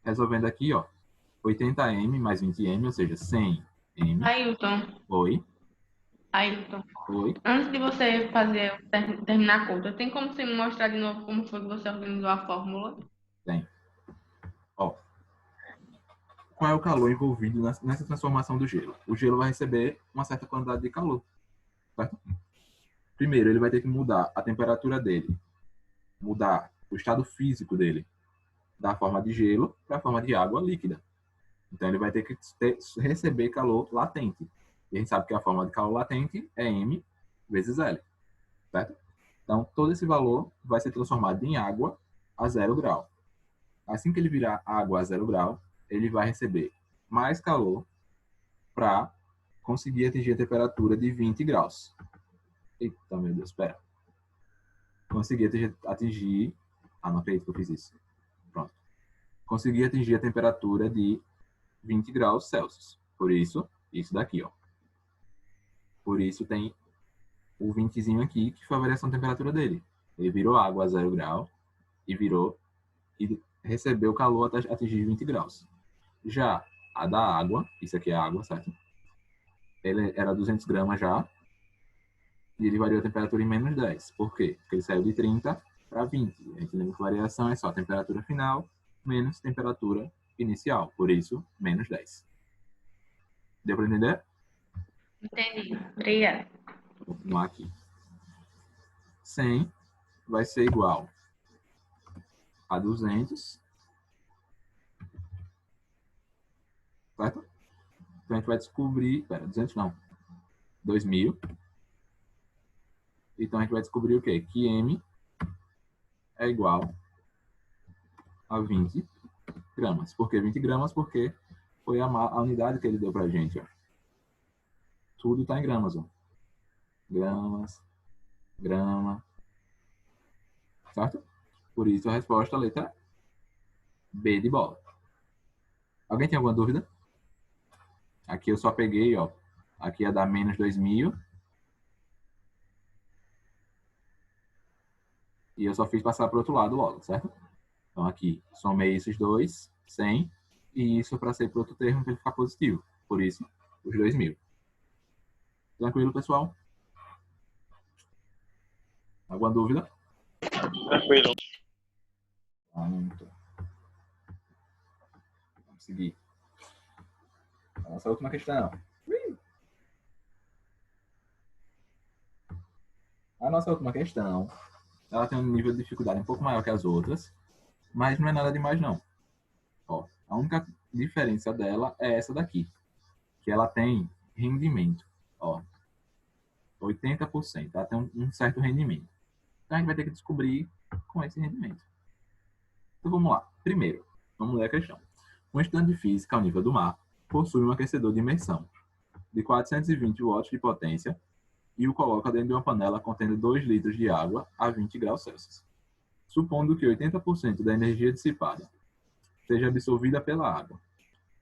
Resolvendo aqui, ó, 80M mais 20M, ou seja, 100M. Ailton, Oi, Ailton. oi. Antes de você fazer, terminar a conta, tem como você me mostrar de novo como foi que você organizou a fórmula? Tem. Ó, qual é o calor envolvido nessa transformação do gelo? O gelo vai receber uma certa quantidade de calor, certo? Primeiro, ele vai ter que mudar a temperatura dele, mudar o estado físico dele, da forma de gelo para a forma de água líquida. Então, ele vai ter que receber calor latente. E a gente sabe que a forma de calor latente é M vezes L, certo? Então, todo esse valor vai ser transformado em água a 0 grau. Assim que ele virar água a 0 grau, ele vai receber mais calor para conseguir atingir a temperatura de 20 graus. Eita, meu Deus, espera. Consegui atingir... Ah, não acredito que eu fiz isso. Pronto. Consegui atingir a temperatura de 20 graus Celsius. Por isso, isso daqui, ó. Por isso tem o 20zinho aqui, que foi a variação da temperatura dele. Ele virou água a 0 grau e recebeu calor até atingir 20 graus. Já a da água, isso aqui é água, certo? Ele era 200 gramas já, e ele variou a temperatura em menos 10. Por quê? Porque ele saiu de 30 para 20. A gente lembra que variação é só temperatura final menos temperatura inicial. Por isso, menos 10. Deu para entender? Entendi. Obrigada. Vou continuar aqui. 100 vai ser igual a 200. Certo? Então, a gente vai descobrir... Pera, 200 não. 2000. Então, a gente vai descobrir o quê? Que M é igual a 20 gramas. Por que 20 gramas? Porque foi a unidade que ele deu pra gente, ó. Tudo está em gramas, ó. Gramas, grama. Certo? Por isso, a resposta é a letra B de bola. Alguém tem alguma dúvida? Aqui eu só peguei, ó. Aqui ia dar menos 2000. E eu só fiz passar para o outro lado logo, certo? Então aqui, somei esses dois, 100. E isso para sair para outro termo para ele ficar positivo. Por isso, os 2000. Tranquilo, pessoal? Alguma dúvida? Tranquilo. Pronto. Vamos seguir. A nossa última questão. A nossa última questão ela tem um nível de dificuldade um pouco maior que as outras, mas não é nada demais não. Ó, a única diferença dela é essa daqui, que ela tem rendimento, ó, 80%, ela tem um certo rendimento. Então a gente vai ter que descobrir com esse rendimento. Então vamos lá. Primeiro, vamos ler a questão. Um estudante de física ao nível do mar possui um aquecedor de imersão de 420 watts de potência e o coloca dentro de uma panela contendo 2 litros de água a 20 graus Celsius. Supondo que 80% da energia dissipada seja absorvida pela água,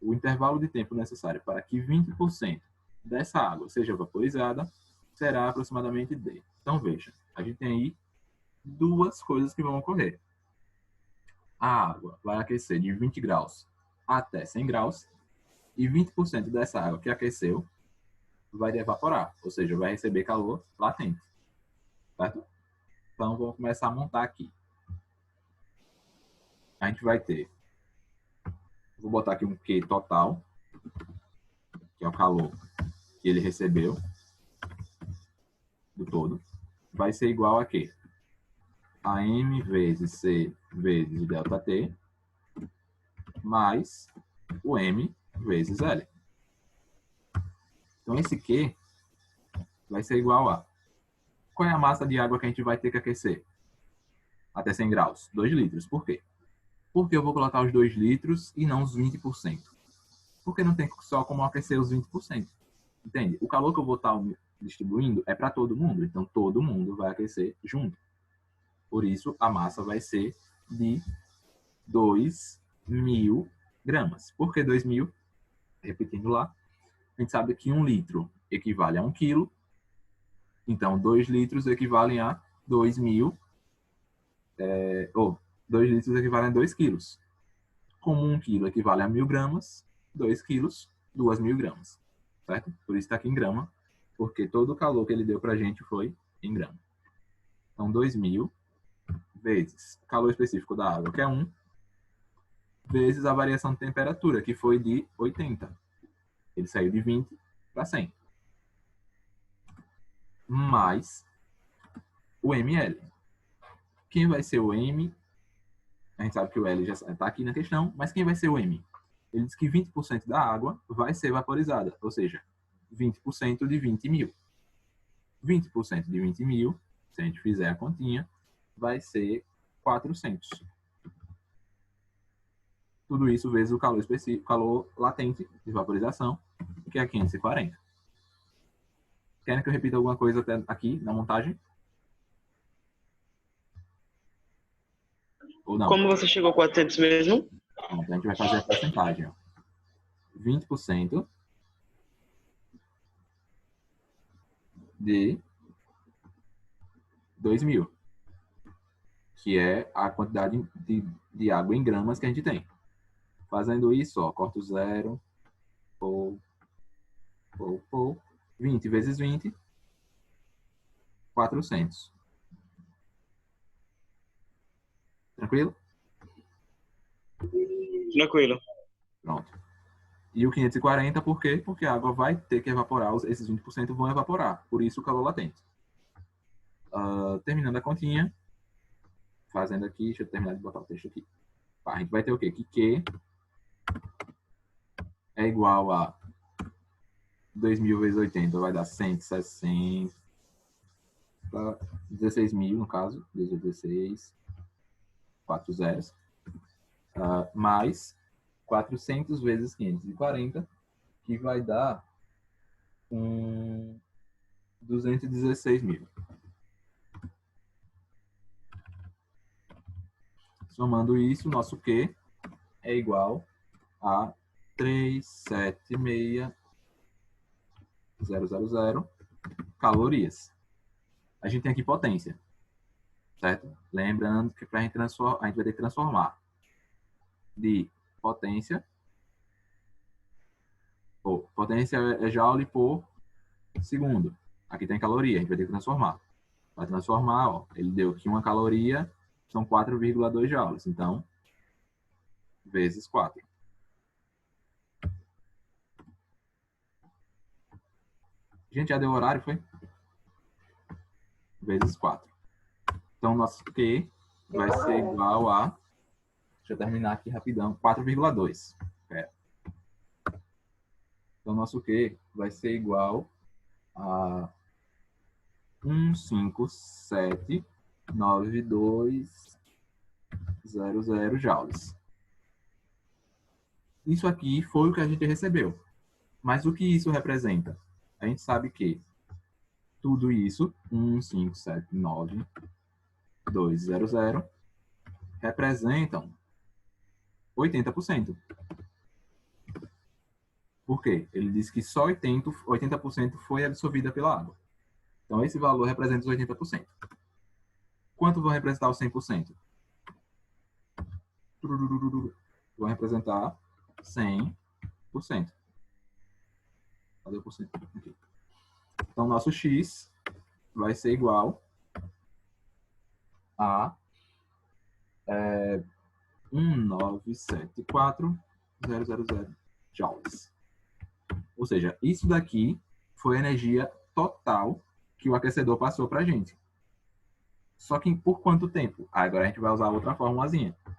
o intervalo de tempo necessário para que 20% dessa água seja vaporizada será aproximadamente D. Então veja, a gente tem aí duas coisas que vão ocorrer. A água vai aquecer de 20 graus até 100 graus e 20% dessa água que aqueceu vai evaporar, ou seja, vai receber calor latente. Certo? Então, vamos começar a montar aqui. A gente vai ter, vou botar aqui um Q total, que é o calor que ele recebeu do todo, vai ser igual a quê? A M vezes C vezes ΔT, mais o M vezes L. Então, esse Q vai ser igual a... Qual é a massa de água que a gente vai ter que aquecer? Até 100 graus. 2 litros. Por quê? Porque eu vou colocar os 2 litros e não os 20%. Porque não tem só como aquecer os 20%. Entende? O calor que eu vou estar distribuindo é para todo mundo. Então, todo mundo vai aquecer junto. Por isso, a massa vai ser de 2.000 gramas. Por que 2.000? Repetindo lá. A gente sabe que 1 litro equivale a 1 quilo. Então, 2 litros equivalem a 2.000. 2 litros equivalem a 2 quilos. Como 1 quilo equivale a 1.000 gramas, 2 quilos, 2.000 gramas. Certo? Por isso está aqui em grama, porque todo o calor que ele deu para a gente foi em grama. Então, 2.000 vezes o calor específico da água, que é 1, vezes a variação de temperatura, que foi de 80. Ele saiu de 20 para 100. Mais o ml. Quem vai ser o M? A gente sabe que o L já está aqui na questão, mas quem vai ser o M? Ele diz que 20% da água vai ser vaporizada, ou seja, 20% de 20.000. 20% de 20.000, se a gente fizer a continha, vai ser 400. Tudo isso vezes o calor específico, calor latente de vaporização, que é 540. Querem que eu repita alguma coisa até aqui na montagem? Ou não? Como você chegou a 400 mesmo? Então, a gente vai fazer a porcentagem. Ó. 20% de 2.000, que é a quantidade de água em gramas que a gente tem. Fazendo isso, ó, corto 0, 20 vezes 20, 400. Tranquilo? Tranquilo. Pronto. E o 540, por quê? Porque a água vai ter que evaporar, esses 20% vão evaporar, por isso o calor latente. Terminando a continha, fazendo aqui, deixa eu terminar de botar o texto aqui. A gente vai ter o quê? Que Q é igual a 2.000 vezes 80, vai dar 160, 16.000 no caso, 16, 4 zeros, mais 400 vezes 540, que vai dar 216.000. Somando isso, nosso Q é igual a 376.000 calorias. A gente tem aqui potência, certo? Lembrando que para a gente vai ter que transformar de potência, potência é joule por segundo. Aqui tem caloria, a gente vai ter que transformar. Para transformar, ó, ele deu aqui uma caloria, são 4,2 joules. Então, vezes 4. Gente, já deu horário, foi? Vezes 4. Então, nosso Q vai ser igual a... Deixa eu terminar aqui rapidão. 4,2. Então, nosso Q vai ser igual a 1579200 joules. Isso aqui foi o que a gente recebeu. Mas o que isso representa? A gente sabe que tudo isso, 1579200, representam 80%. Por quê? Ele disse que só 80% foi absorvida pela água. Então, esse valor representa os 80%. Quanto vão representar os 100%? Vão representar 100%. Cadê o porcento? Aqui. Então, nosso X vai ser igual a 1974000 joules. Ou seja, isso daqui foi a energia total que o aquecedor passou para a gente. Só que por quanto tempo? Agora a gente vai usar outra formulazinha. A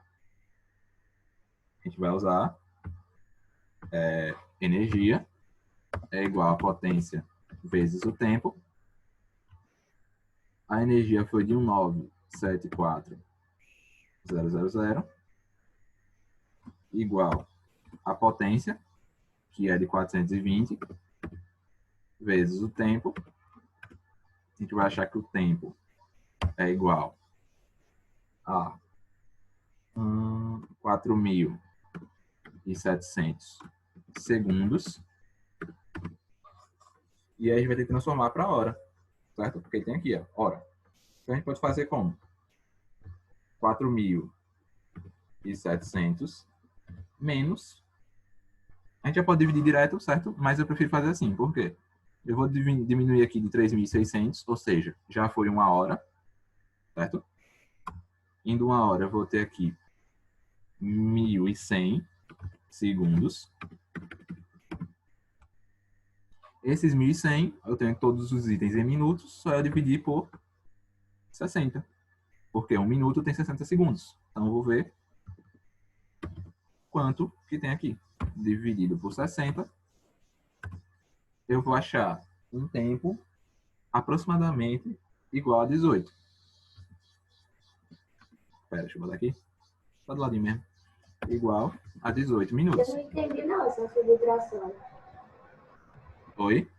gente vai usar energia é igual a potência vezes o tempo. A energia foi de 1974000 igual a potência, que é de 420, vezes o tempo. A gente vai achar que o tempo é igual a 4.700 segundos. E aí a gente vai ter que transformar para hora, certo? Porque tem aqui, ó, hora. Então a gente pode fazer como? 4.700 menos... A gente já pode dividir direto, certo? Mas eu prefiro fazer assim. Por quê? Eu vou diminuir aqui de 3.600, ou seja, já foi 1 hora, certo? Indo 1 hora, eu vou ter aqui 1.100 segundos. Esses 1.100, eu tenho todos os itens em minutos, só eu dividir por 60. Porque 1 minuto tem 60 segundos. Então, eu vou ver quanto que tem aqui. Dividido por 60, eu vou achar um tempo aproximadamente igual a 18. Espera, deixa eu botar aqui. Tá do ladinho mesmo. Igual a 18 minutos. Eu não entendi não essa subtração. Oi?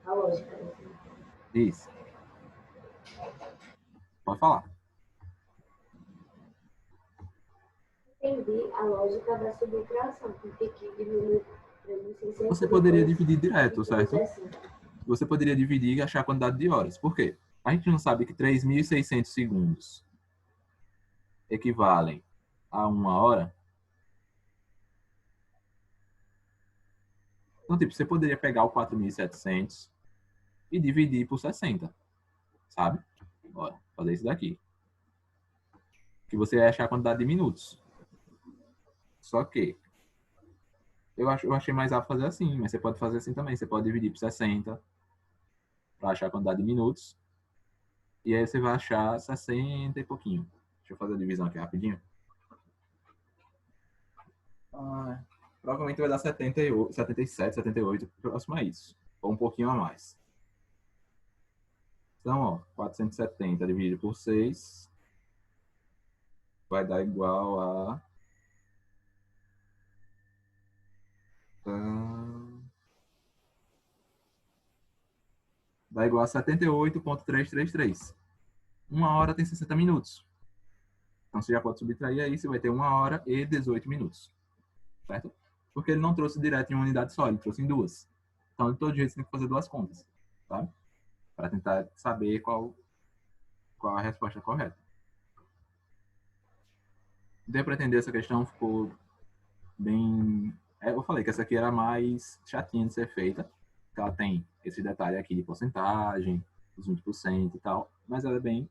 A lógica. Isso. Pode falar. Entendi a lógica da subtração, porque que diminui 3.600. Você poderia dividir direto, certo? Você poderia dividir e achar a quantidade de horas. Por quê? A gente não sabe que 3.600 segundos equivalem a 1 hora. Então, tipo, você poderia pegar o 4.700 e dividir por 60, sabe? Bora, fazer isso daqui. Que você vai achar a quantidade de minutos. Só que eu achei mais rápido fazer assim, mas você pode fazer assim também. Você pode dividir por 60 para achar a quantidade de minutos. E aí você vai achar 60 e pouquinho. Deixa eu fazer a divisão aqui rapidinho. Provavelmente vai dar 78, 77, 78, próximo a isso. Ou um pouquinho a mais. Então, ó, 470 dividido por 6 vai dar igual a... Dá igual a 78,333. 1 hora tem 60 minutos. Então, você já pode subtrair aí, você vai ter 1 hora e 18 minutos. Certo? Porque ele não trouxe direto em uma unidade só, ele trouxe em duas. Então, de todo jeito, você tem que fazer duas contas. Tá? Para tentar saber qual a resposta correta. Deu para entender essa questão? Ficou bem... eu falei que essa aqui era mais chatinha de ser feita. Porque ela tem esse detalhe aqui de porcentagem, os 20% e tal. Mas ela é bem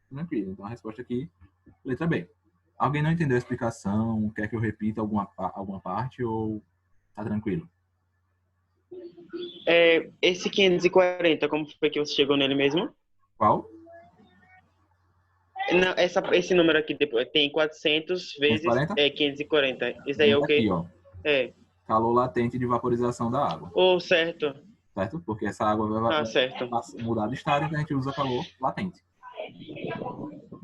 tranquila. Então, a resposta aqui, letra B. Alguém não entendeu a explicação? Quer que eu repita alguma parte ou tá tranquilo? Esse 540, como foi que você chegou nele mesmo? Qual? Não, esse número aqui depois tem 400 vezes 540? 540. Isso aí é Vem o quê? aqui, ó. É. Calor latente de vaporização da água, Oh, certo. certo? Porque essa água Ah, certo. mudar de estado, então a gente usa calor latente.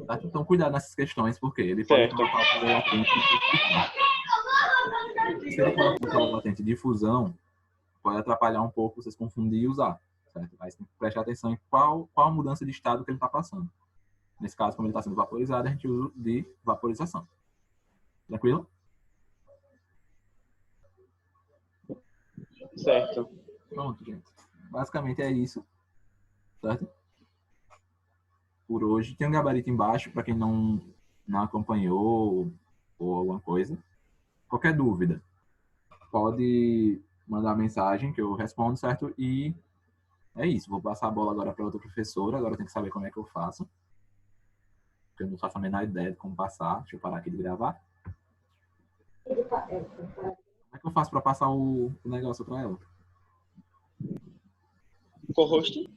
Certo? Então, cuidado nessas questões, porque ele pode Certo. colocar o calor latente de difusão. Se ele colocar o calor latente de difusão, pode atrapalhar um pouco, vocês confundir e usar, certo? Aí você tem que prestar atenção em qual a mudança de estado que ele está passando. Nesse caso, como ele está sendo vaporizado, a gente usa de vaporização. Tranquilo? Certo. Pronto, gente. Basicamente é isso, certo? Por hoje. Tem um gabarito embaixo para quem não acompanhou ou alguma coisa. Qualquer dúvida, pode mandar mensagem que eu respondo, certo? E é isso. Vou passar a bola agora para outra professora. Agora eu tenho que saber como é que eu faço. Porque eu não faço a menor ideia de como passar. Deixa eu parar aqui de gravar. Como é que eu faço para passar o negócio para ela? Co-host?